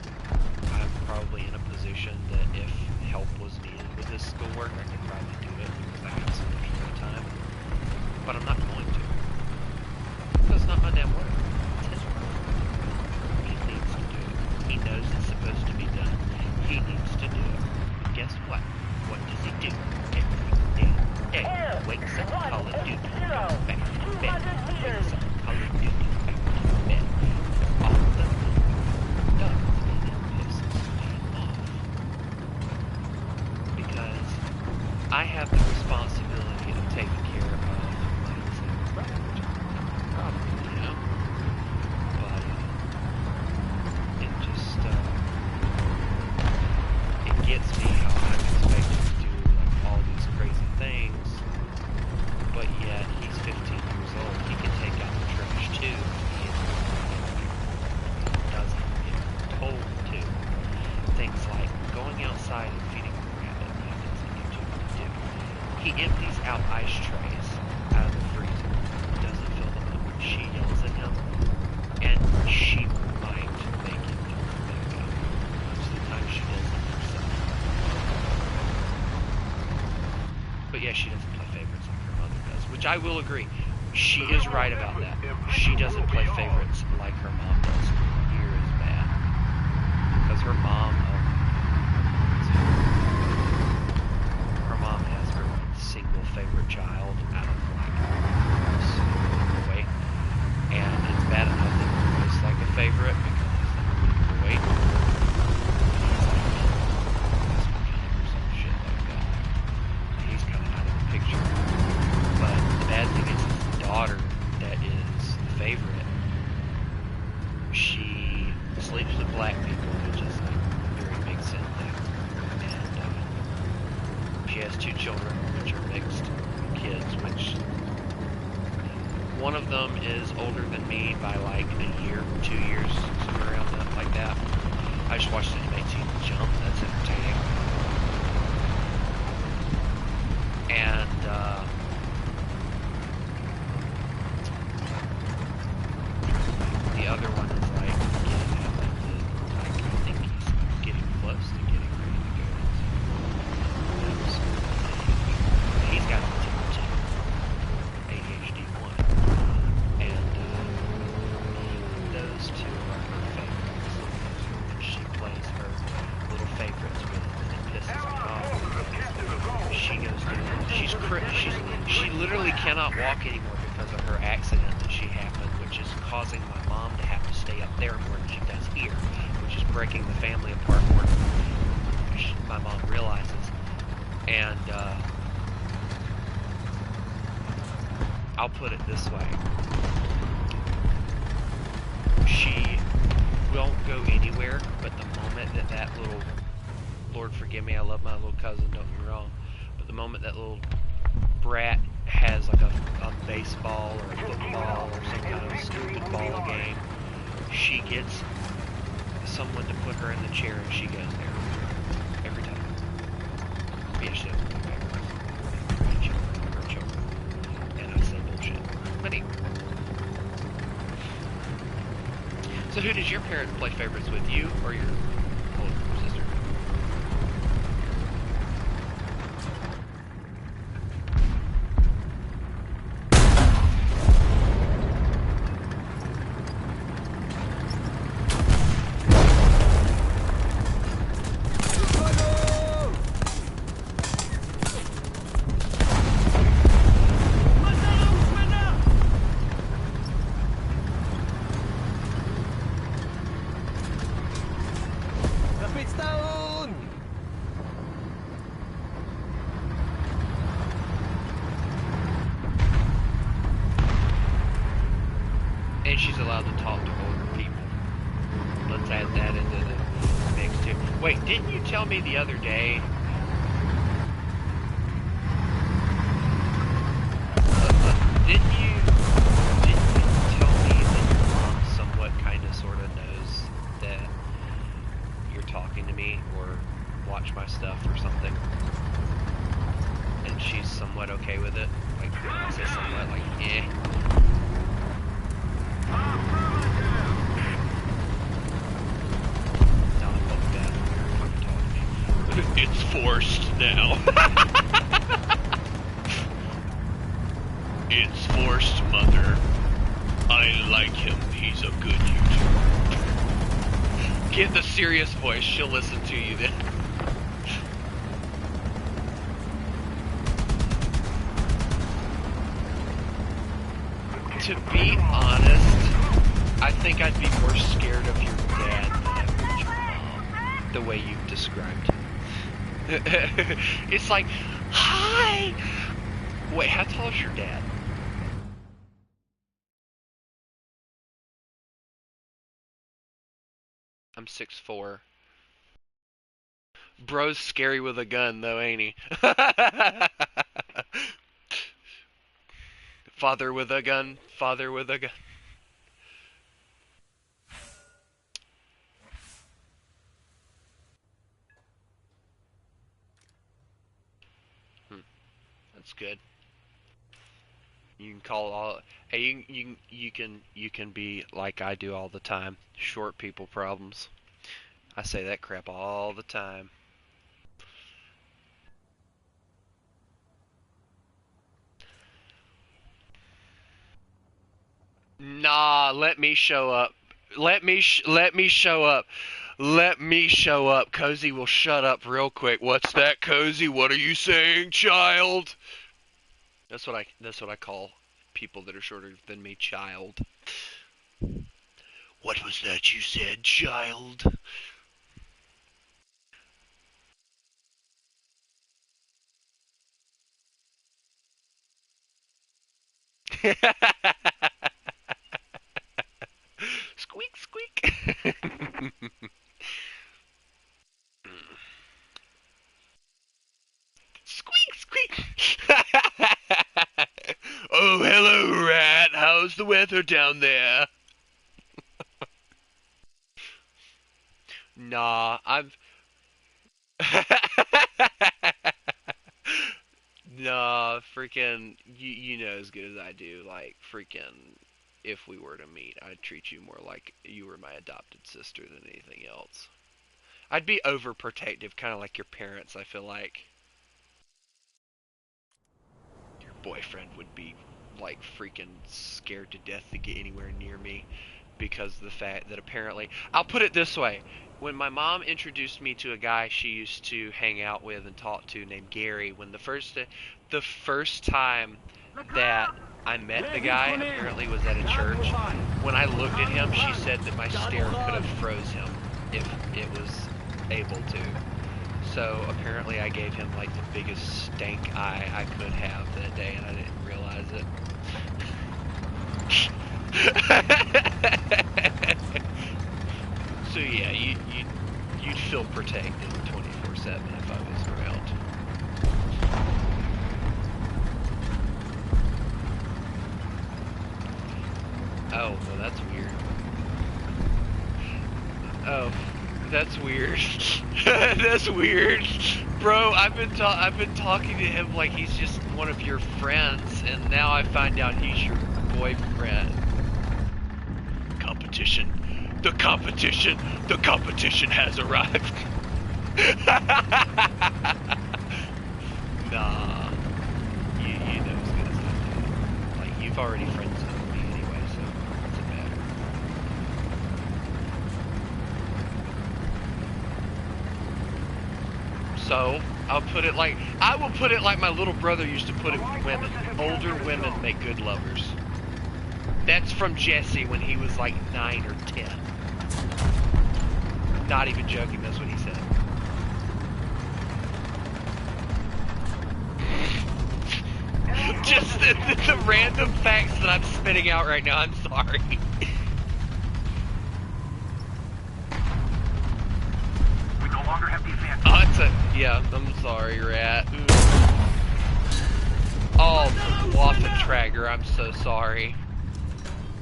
I'm probably in a position that if help was needed with this schoolwork, I could probably do it because I have so much free time. But I'm not going to. Because it's not my damn work. It's his work. He needs to do it. He knows it's supposed to be done. He needs to do it. Guess what? What does he do? Every day. Wakes up, Call of Duty, goes back to bed. Wakes up, Call of Duty, back to bed. All the does, and it pisses me off. Because I have the responsibility of taking care of my disabled brother, which is a problem, you know? But it just it gets me how I'm expected to do like all these crazy things, but yet he's 15 years old. He can take out the trash too. He doesn't get told to. Things like going outside and feeding a rabbit. He doesn't get told to do. He empties out ice trays out of the freezer. Doesn't fill them up. She yells at him, and she might make him fill them back up. Most of the time she does it herself. But yeah, she doesn't play favorites like her mother does, which I will agree. She is right about that. She doesn't play favorites like her mom does. Here is bad. Because her mom, her mom has her single favorite child out of like boy. And it's bad enough that the boy's like a favorite because he's the boy. Some shit like that. He's kind of out of the picture. But the bad thing is the daughter that is the favorite. She sleeps with black people, which is like a very big sin thing. And she has 2 children, which are mixed kids, which one of them is older than me by like a year, 2 years, somewhere around that, like that. I just watched an inmate team jump. That's entertaining. And the other one is like getting out of the, like, I think he's getting close to getting ready to go. So, he's got autism too, ADHD 1, and those 2 are her favorites. She plays her little favorites with, and cannot walk anymore because of her accident that she happened, which is causing my mom to have to stay up there more than she does here, which is breaking the family apart more than my mom realizes. And I'll put it this way. She won't go anywhere, but the moment that little, Lord forgive me, I love my little cousin, don't get me wrong, but the moment that little brat has like a baseball or a football or some kind of stupid ball game, she gets someone to put her in the chair and she goes there. Every time. Yeah, she doesn't come back. Her children. And I say bullshit. But anyway. So who does your parents play favorites with? You or your older sister? And she's allowed to talk to older people. Let's add that into the mix too. Wait, didn't you tell me the other day? Didn't you tell me that your mom somewhat kind of sort of knows that you're talking to me or watch my stuff or something? And she's somewhat okay with it? Like, when I say somewhat, like, eh. It's forced now. It's forced, Mother. I like him. He's a good YouTuber. Get the serious voice. She'll listen to you then. To be honest, I think I'd be more scared of your dad than I would your mom. The way you've described him. It's like, hi! Wait, how tall is your dad? I'm 6'4". Bro's scary with a gun, though, ain't he? Father with a gun, father with a gun. That's good. You can call all. Hey, you can be like I do all the time. Short people problems. I say that crap all the time. Nah, let me show up. Let me show up. Let me show up. Cozy will shut up real quick. What's that, Cozy? What are you saying, child? That's what I call people that are shorter than me, child. What was that you said, child? Squeak, squeak. Squeak, squeak. Oh, hello, rat. How's the weather down there? Nah, I've... Nah, freaking, you know as good as I do, like, freaking, if we were to meet, I'd treat you more like you were my adopted sister than anything else. I'd be overprotective, kind of like your parents, I feel like. Your boyfriend would be, like, freaking scared to death to get anywhere near me because of the fact that apparently... I'll put it this way. When my mom introduced me to a guy she used to hang out with and talk to named Gary, when the first time that I met the guy, apparently was at a church. When I looked at him, she said that my stare could have froze him if it was able to. So apparently I gave him like the biggest stank eye I could have that day, and I didn't realize it. So yeah, you'd feel protected 24/7 if I was around. Oh, well, that's weird. Oh, that's weird. That's weird, bro. I've been talking to him like he's just one of your friends, and now I find out he's your boyfriend. Competition. The competition has arrived. Nah, you know who's gonna stop that. Like, you've already friends with me anyway, so what's it matter? So I will put it like my little brother used to put it with women. Older women make good lovers. That's from Jesse when he was like 9 or 10. Not even joking, that's what he said. Just the random facts that I'm spitting out right now, I'm sorry. We no longer have defense. Oh, yeah, I'm sorry, Rat. Ooh. Oh, Warthunder, I'm so sorry.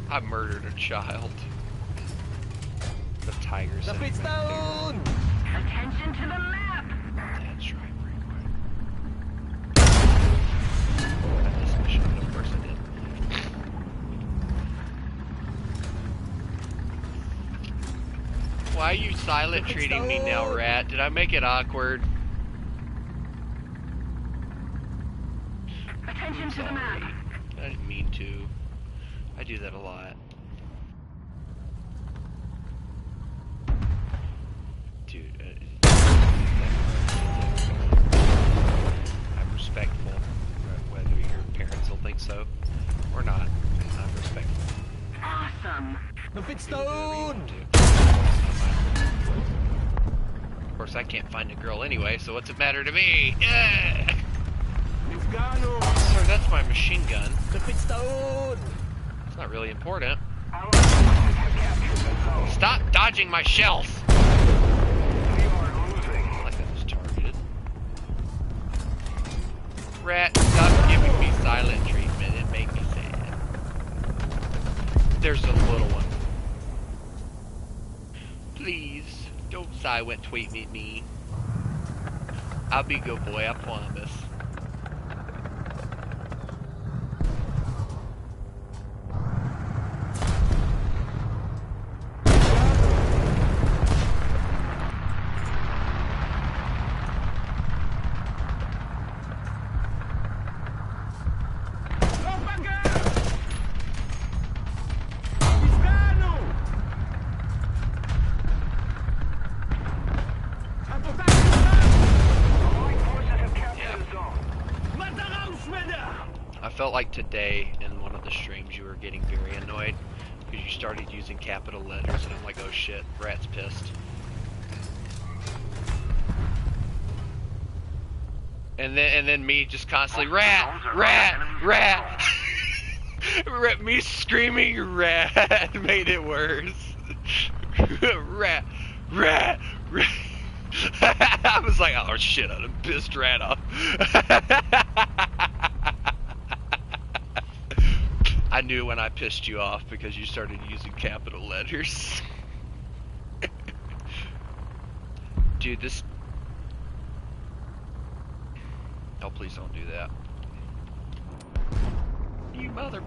I murdered a child. The tigers. The pit's down! Attention to the map! That's right, pretty quick. I missed my shot, of course I did. Why are you silent treating me now, Rat? Did I make it awkward? Attention to the map! I didn't mean to. I do that a lot. Dude, I'm respectful, whether your parents will think so or not. I'm respectful. Awesome! The pit's down! Of course, I can't find a girl anyway, so what's it matter to me? Yeah! Sir, that's my machine gun. The pit's down! It's not really important. Stop dodging my shells! Like that was targeted. Rat, stop giving me silent treatment. It made me sad. There's a little one. Please, don't silent tweet me. I'll be a good boy, I promise. I felt like today in one of the streams you were getting very annoyed because you started using capital letters, and I'm like, oh shit, Rat's pissed. And then me just constantly rat. Me screaming rat made it worse. rat. I was like, oh shit, I done pissed Rat off. I knew when I pissed you off because you started using capital letters. Dude, this... Oh, please don't do that. You mother...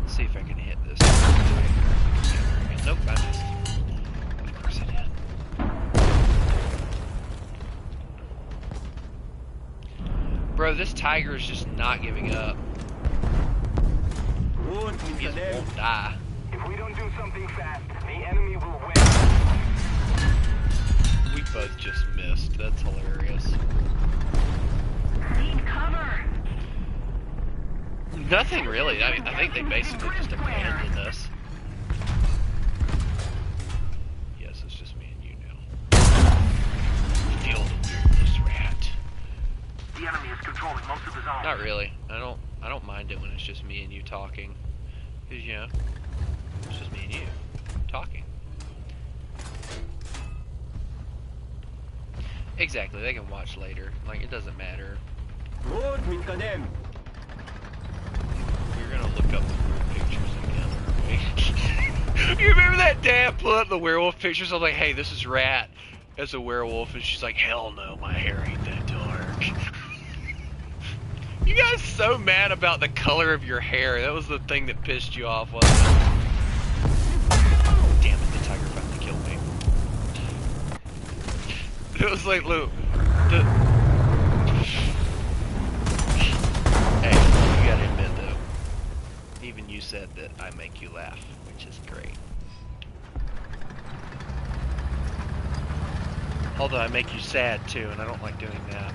Let's see if I can hit this. Nope, I missed. Of course I did. Bro, this tiger is just not giving up. He just won't die. If we don't do something fast, the enemy will win. We both just missed. That's hilarious. Need cover. Nothing really. I mean, I think they basically just abandoned us. Yes, it's just me and you now. Feel the weirdness, rat. The enemy is controlling most of the zone. Not really. I don't mind it when it's just me and you talking. Cause you know, it's just me and you talking. Exactly. They can watch later. Like it doesn't matter. Good, מתקדם. You're gonna look up the weird pictures again, aren't we? You remember that dad pull up the werewolf pictures? I was like, hey, this is Rat as a werewolf, and she's like, hell no, my hair ain't that dark. You guys so mad about the color of your hair. That was the thing that pissed you off, wasn't it? Damn it, the tiger finally killed me. It was like, look, hey, you gotta admit though, even you said that I make you laugh, which is great. Although I make you sad too, and I don't like doing that.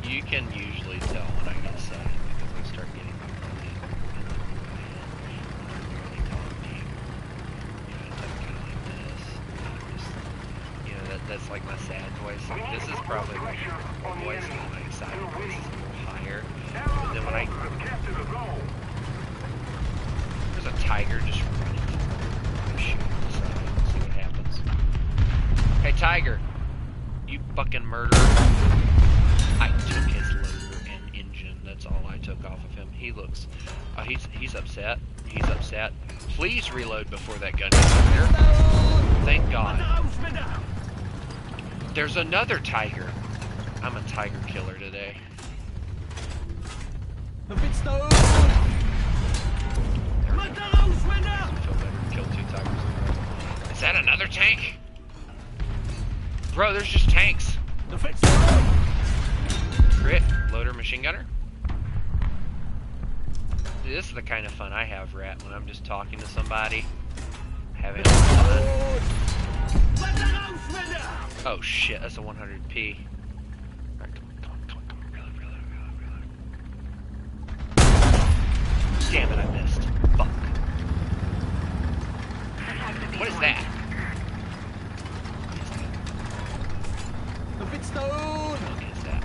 You can usually tell when I get sad because I start getting really really talking. You know, it's like kind of like this. Just, you know, that's like my sad voice. Like, this is probably like my voice, and my excited voice is a little higher. But then when there's a tiger just running through, I'm shooting the side. See what happens. Hey, tiger! You fucking murderer! I took his loader and engine. That's all I took off of him. He looks... he's upset. He's upset. Please reload before that gun gets up here. Thank God. There's another tiger. I'm a tiger killer today. The pit's down. Feel better to kill 2 tigers. Is that another tank? Bro, there's just tanks. The pit's down. Crit, loader, machine gunner. See, this is the kind of fun I have, Rat, when I'm just talking to somebody, having fun. Oh shit, that's a 100p. Alright, come on, reload. Damn it, I missed. Fuck. What is that? The pit's down. What is that?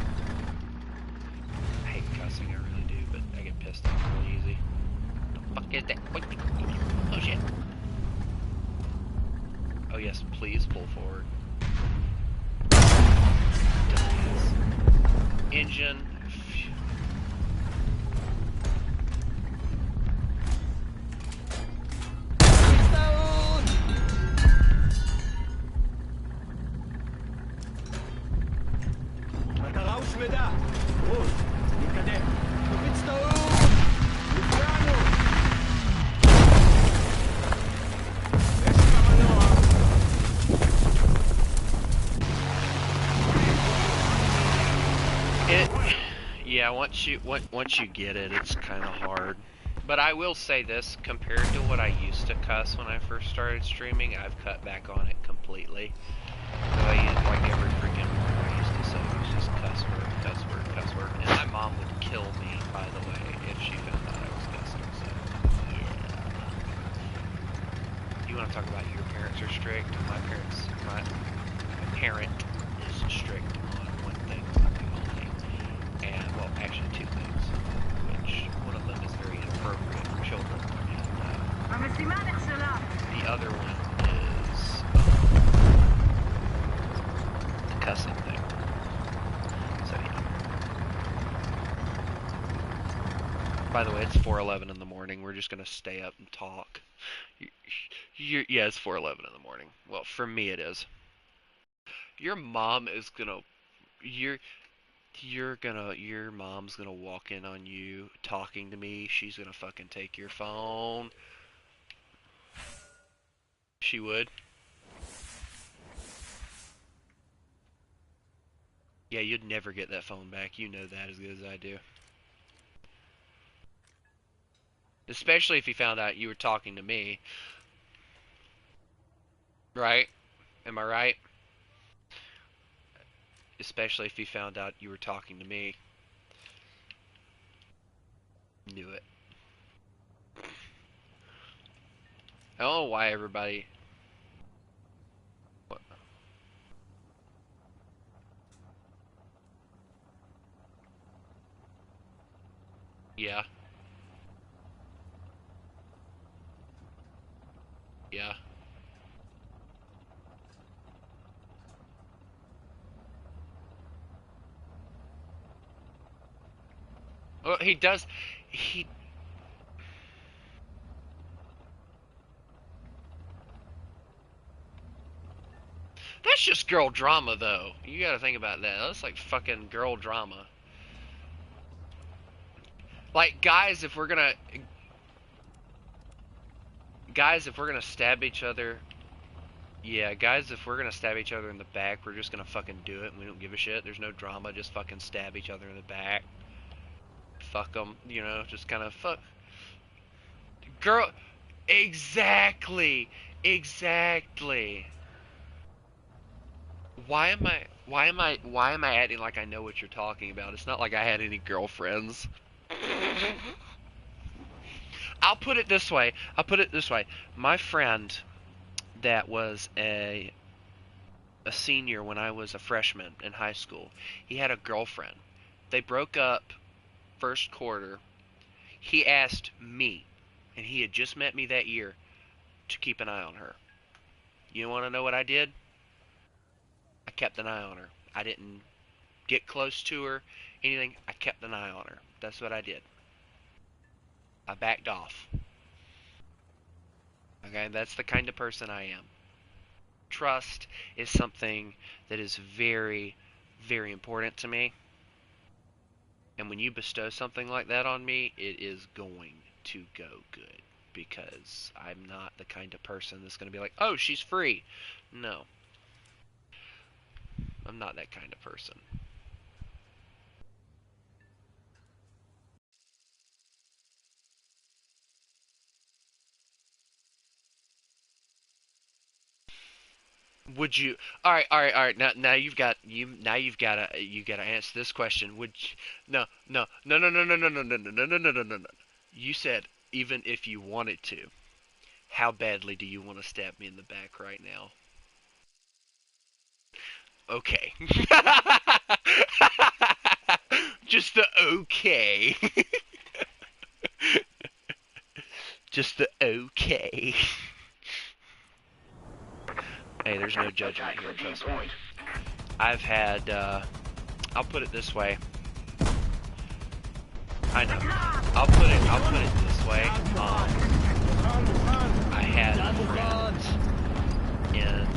I hate cussing, I really do, but I get pissed off really easy. The fuck is that? Wait. Oh shit. Oh yes, please pull forward. Dumbass. Engine. Pit's down. מטרה הושמדה. good, מתקדם. The pit's down. נפגענו. יש לך מנוע. Yeah, once you get it, it's kind of hard. But I will say this, compared to what I used to cuss when I first started streaming, I've cut back on it completely. So I used, like every freaking word I used to say was just cuss word. And my mom would kill me, by the way, if she found out I was cussing. So, yeah. You want to talk about your parents are strict? My parent is strict on one thing only. And, well, actually 2 things, which one of them is very inappropriate for children, and the other one is the cussing thing. So, yeah. By the way, it's 4:11 in the morning. We're just gonna stay up and talk. Yeah, it's 4:11 in the morning. Well, for me it is. Your mom is gonna... Your mom's gonna walk in on you talking to me. She's gonna fucking take your phone. She would. Yeah, you'd never get that phone back. You know that as good as I do. Especially if he found out you were talking to me. Right? Am I right? Especially if he found out you were talking to me. Knew it. I don't know why everybody... What? Yeah. Yeah. Well, he does... He... That's just girl drama, though. You gotta think about that. That's like fucking girl drama. Like, guys, if we're gonna... Guys, if we're gonna stab each other... Yeah, guys, if we're gonna stab each other in the back, we're just gonna fucking do it, and we don't give a shit. There's no drama, just fucking stab each other in the back. Fuck them, you know, just kind of fuck... Girl... Exactly! Exactly! Why am I acting like I know what you're talking about? It's not like I had any girlfriends. I'll put it this way. My friend that was a senior when I was a freshman in high school, he had a girlfriend. They broke up first quarter. He asked me, and he had just met me that year, to keep an eye on her. You want to know what I did? I kept an eye on her. I didn't get close to her, anything. I kept an eye on her. That's what I did. I backed off. Okay, that's the kind of person I am. Trust is something that is very, very important to me. And when you bestow something like that on me, it is going to go good. Because I'm not the kind of person that's going to be like, oh, she's free. No. I'm not that kind of person. Would you? All right, all right, all right. Now you've got to answer this question. Would you, no, no, no, no, no, no, no, no, no, no, no, no, no, no, no, no. You said even if you wanted to. How badly do you want to stab me in the back right now? Okay. Just the okay. Just the okay. Hey, there's no judgment here, trust me. I've had, I'll put it this way. I know. I'll put it this way. I had a friend in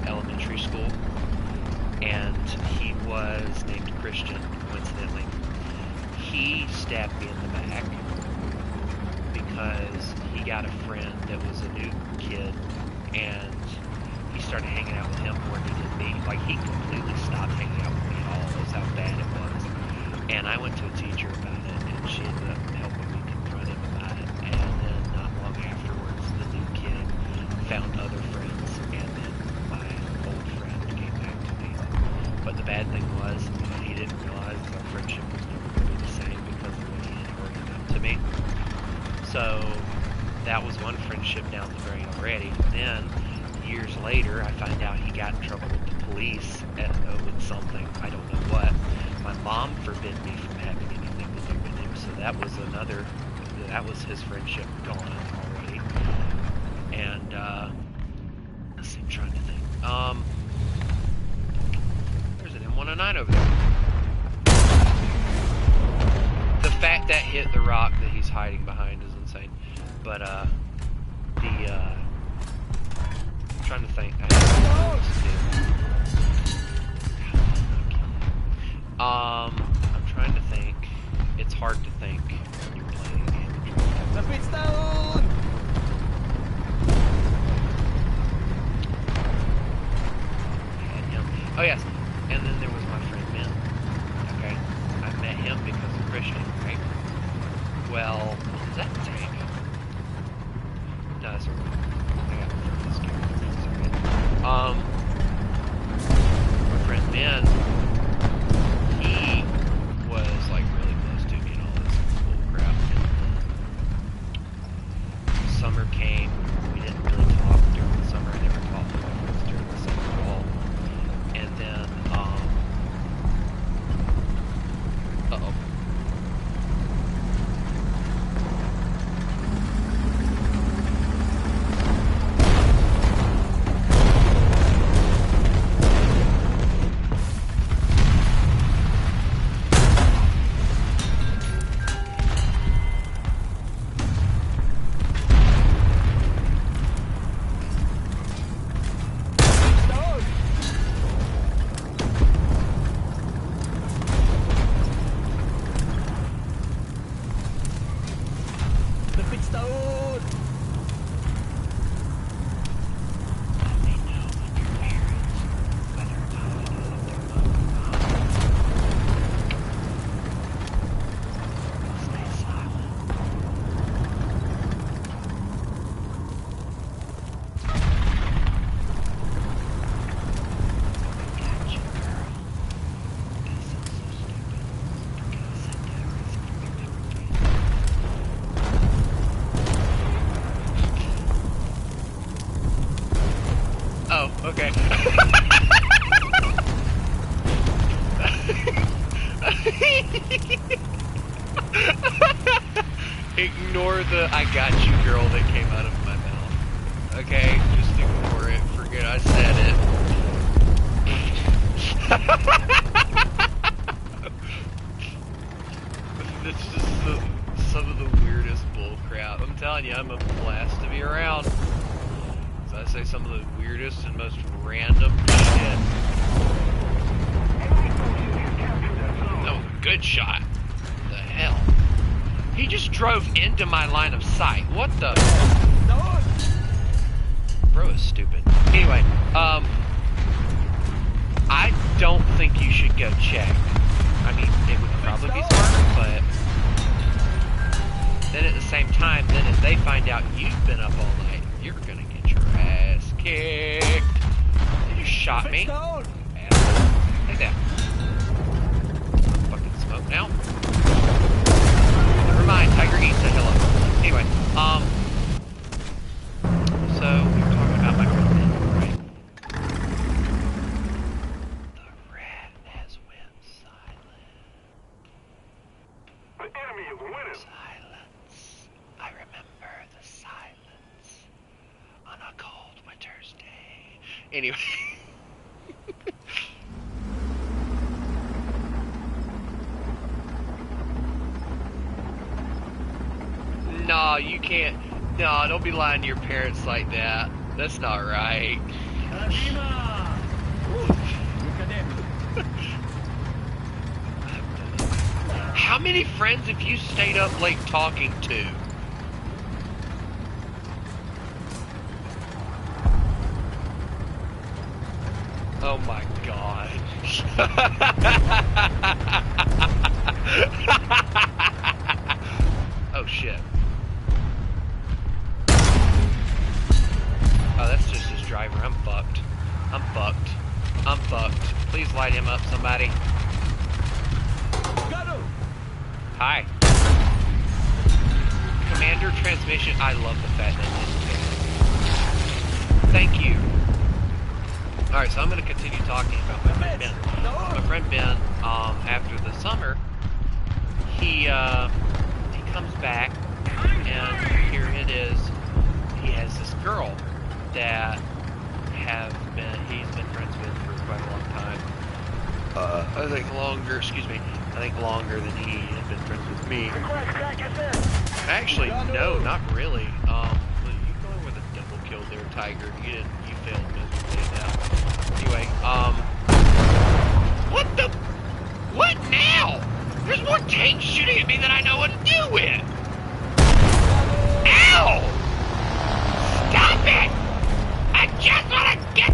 elementary school, and he was named Christian, coincidentally. He stabbed me in the back because he got a friend that was a new kid, and he started hanging out with him more than he did me. Like, he completely stopped hanging out with me at all. That's how bad it was. And I went to a teacher about it, and she ended up helping me confront him about it. And then not long afterwards, the new kid found other friends, and then my old friend came back to me. But the bad thing was, he didn't realize our friendship was never going to be the same because of what he had already done to me. So that was one friendship down the drain already. Then, years later, I find out he got in trouble with the police with something. I don't know what. My mom forbid me from having anything to do with him, so that was his friendship gone already. And, let's see, I'm trying to think. There's an M109 over there. The fact that hit the rock that he's hiding behind is insane. But, I'm trying to think. I'm trying to think. It's hard to think when you're playing a game. The pit's down! And him. Oh yes, and then there was my friend Ben. Okay, I met him because of Christian, right? Well, is that Tank? No, that's right. I got this character. Sorry. My friend Ben, he was like really close to me and all this cool crap. And summer came. We didn't really talk during the summer. I never talked to my friends during the summer at all. And then, uh-oh. Okay. Ignore the "I got you, girl" that came out of my mouth. Okay, just ignore it. Forget I said it. That's just some of the weirdest bull crap. I'm telling you, I'm a blast to be around. I say some of the weirdest and most random shit. That was a good shot. What the hell? He just drove into my line of sight. What the? Bro is stupid. Anyway, I don't think you should go check. I mean, it would probably be smart, but then at the same time, then if they find out you've been up all night, you're gonna get your ass kicked. You just shot me. Asshole. Take that. Fucking smoke now. Never mind, Tiger eats a hello. Anyway, so we were talking about my friend Ben, right? The rat has went silent. The enemy is winning. Silence. I remember the silence on a cold winter's day. Anyway. No, you can't. No, don't be lying to your parents like that. That's not right. How many friends have you stayed up late talking to? Oh my god. Oh shit. Oh, that's just his driver. I'm fucked. I'm fucked. I'm fucked. Please light him up, somebody. Hi. Commander transmission. I love the fact that this is. Thank you. Alright, so I'm going to continue talking about my friend Ben. My friend Ben, after the summer, he comes back, and here it is. He has this girl that he's been friends with for quite a long time. I think longer, excuse me, I think longer than he had been friends with me. Actually, no, not really. You going with a double kill there, Tiger. You failed miserably at that. Anyway, what the? What now? There's more tanks shooting at me than I know what to do with. Ow! Stop it! I just want to get...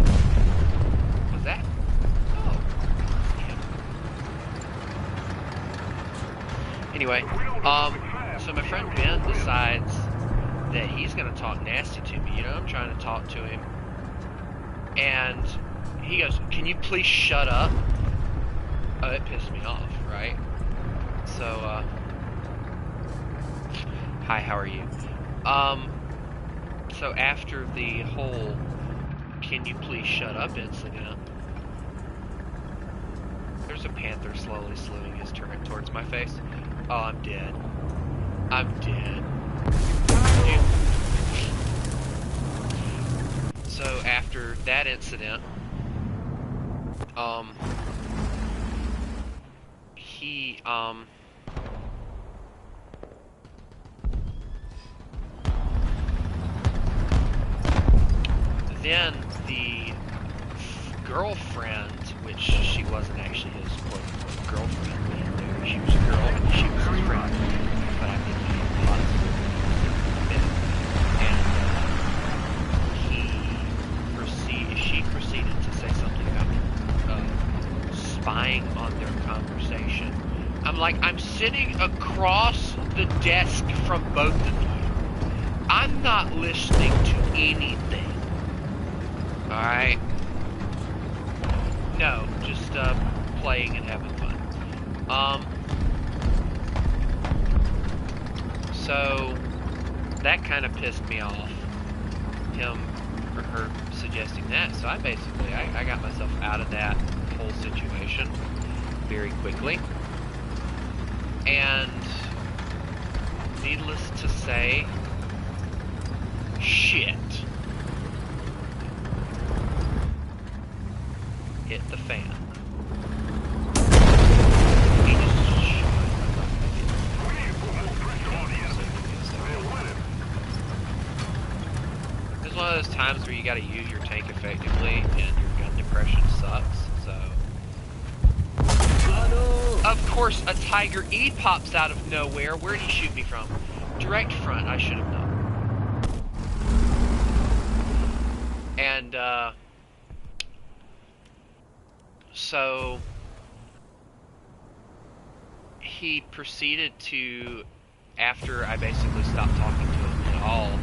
Was that? Oh. Yeah. Anyway, so my friend Ben decides that he's going to talk nasty to me. You know, I'm trying to talk to him. And he goes, "Can you please shut up?" Oh, it pissed me off, right? So, hi, how are you? So after the whole "can you please shut up" incident, there's a panther slowly slewing his turret towards my face. Oh, I'm dead. I'm dead. Dude. So after that incident, he, then the girlfriend, which she wasn't actually his quote-unquote girlfriend, but she was a girl, and she was his friend, but I think he was and she proceeded to say something about spying on their conversation. I'm like, I'm sitting across the desk from both of you. I'm not listening to anything. Alright? No, just playing and having fun. So that kind of pissed me off. Him or her suggesting that. So I basically I got myself out of that whole situation very quickly. And needless to say, shit hit the fan. He just it's one of those times where you gotta use your tank effectively and your gun depression sucks, so. Of course, a Tiger E pops out of nowhere. Where'd he shoot me from? Direct front, I should have known. And, so he proceeded to, after I basically stopped talking to him at all,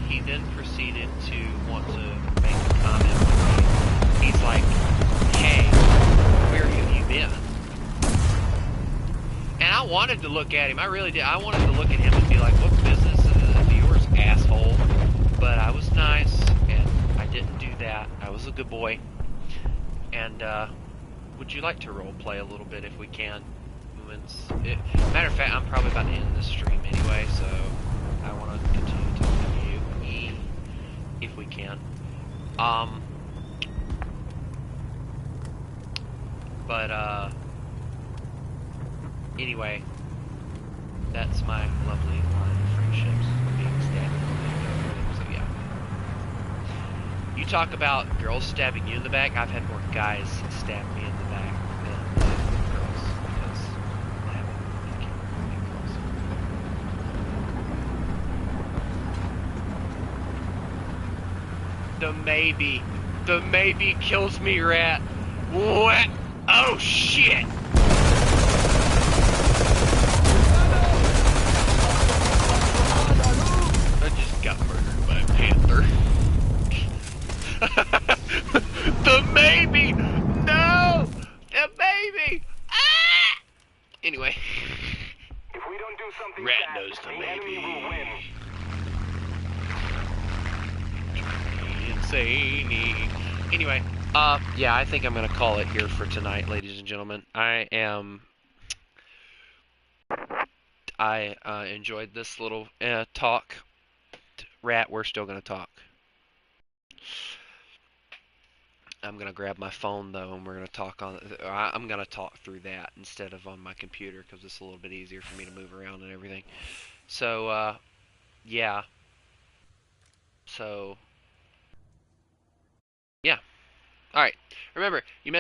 he then proceeded to want to make a comment with me. He's like, "Hey, where have you been?" And I wanted to look at him. I really did. I wanted to look at him and be like, "What business is it yours, asshole?" But I was nice, and I didn't do that. I was a good boy. And, would you like to roleplay a little bit if we can? Matter of fact, I'm probably about to end this stream anyway, so I want to continue talking to you, if we can. Anyway, that's my lovely line of friendships being stabbed. So yeah. You talk about girls stabbing you in the back. I've had more guys stab me in the back than girls because I can't girls. The maybe kills me, rat. What? Oh shit! I just got murdered by a panther. The maybe! No! The maybe! Ah! Anyway. If we don't do something Rat fast, knows the enemy will win. maybe. Insane. Anyway, yeah, I think I'm gonna call it here for tonight, ladies and gentlemen. I enjoyed this little talk. Rat, we're still gonna talk. I'm gonna grab my phone though, and we're gonna talk on. I'm gonna talk through that instead of on my computer because it's a little bit easier for me to move around and everything. So, yeah. So, yeah. All right. Remember, you mess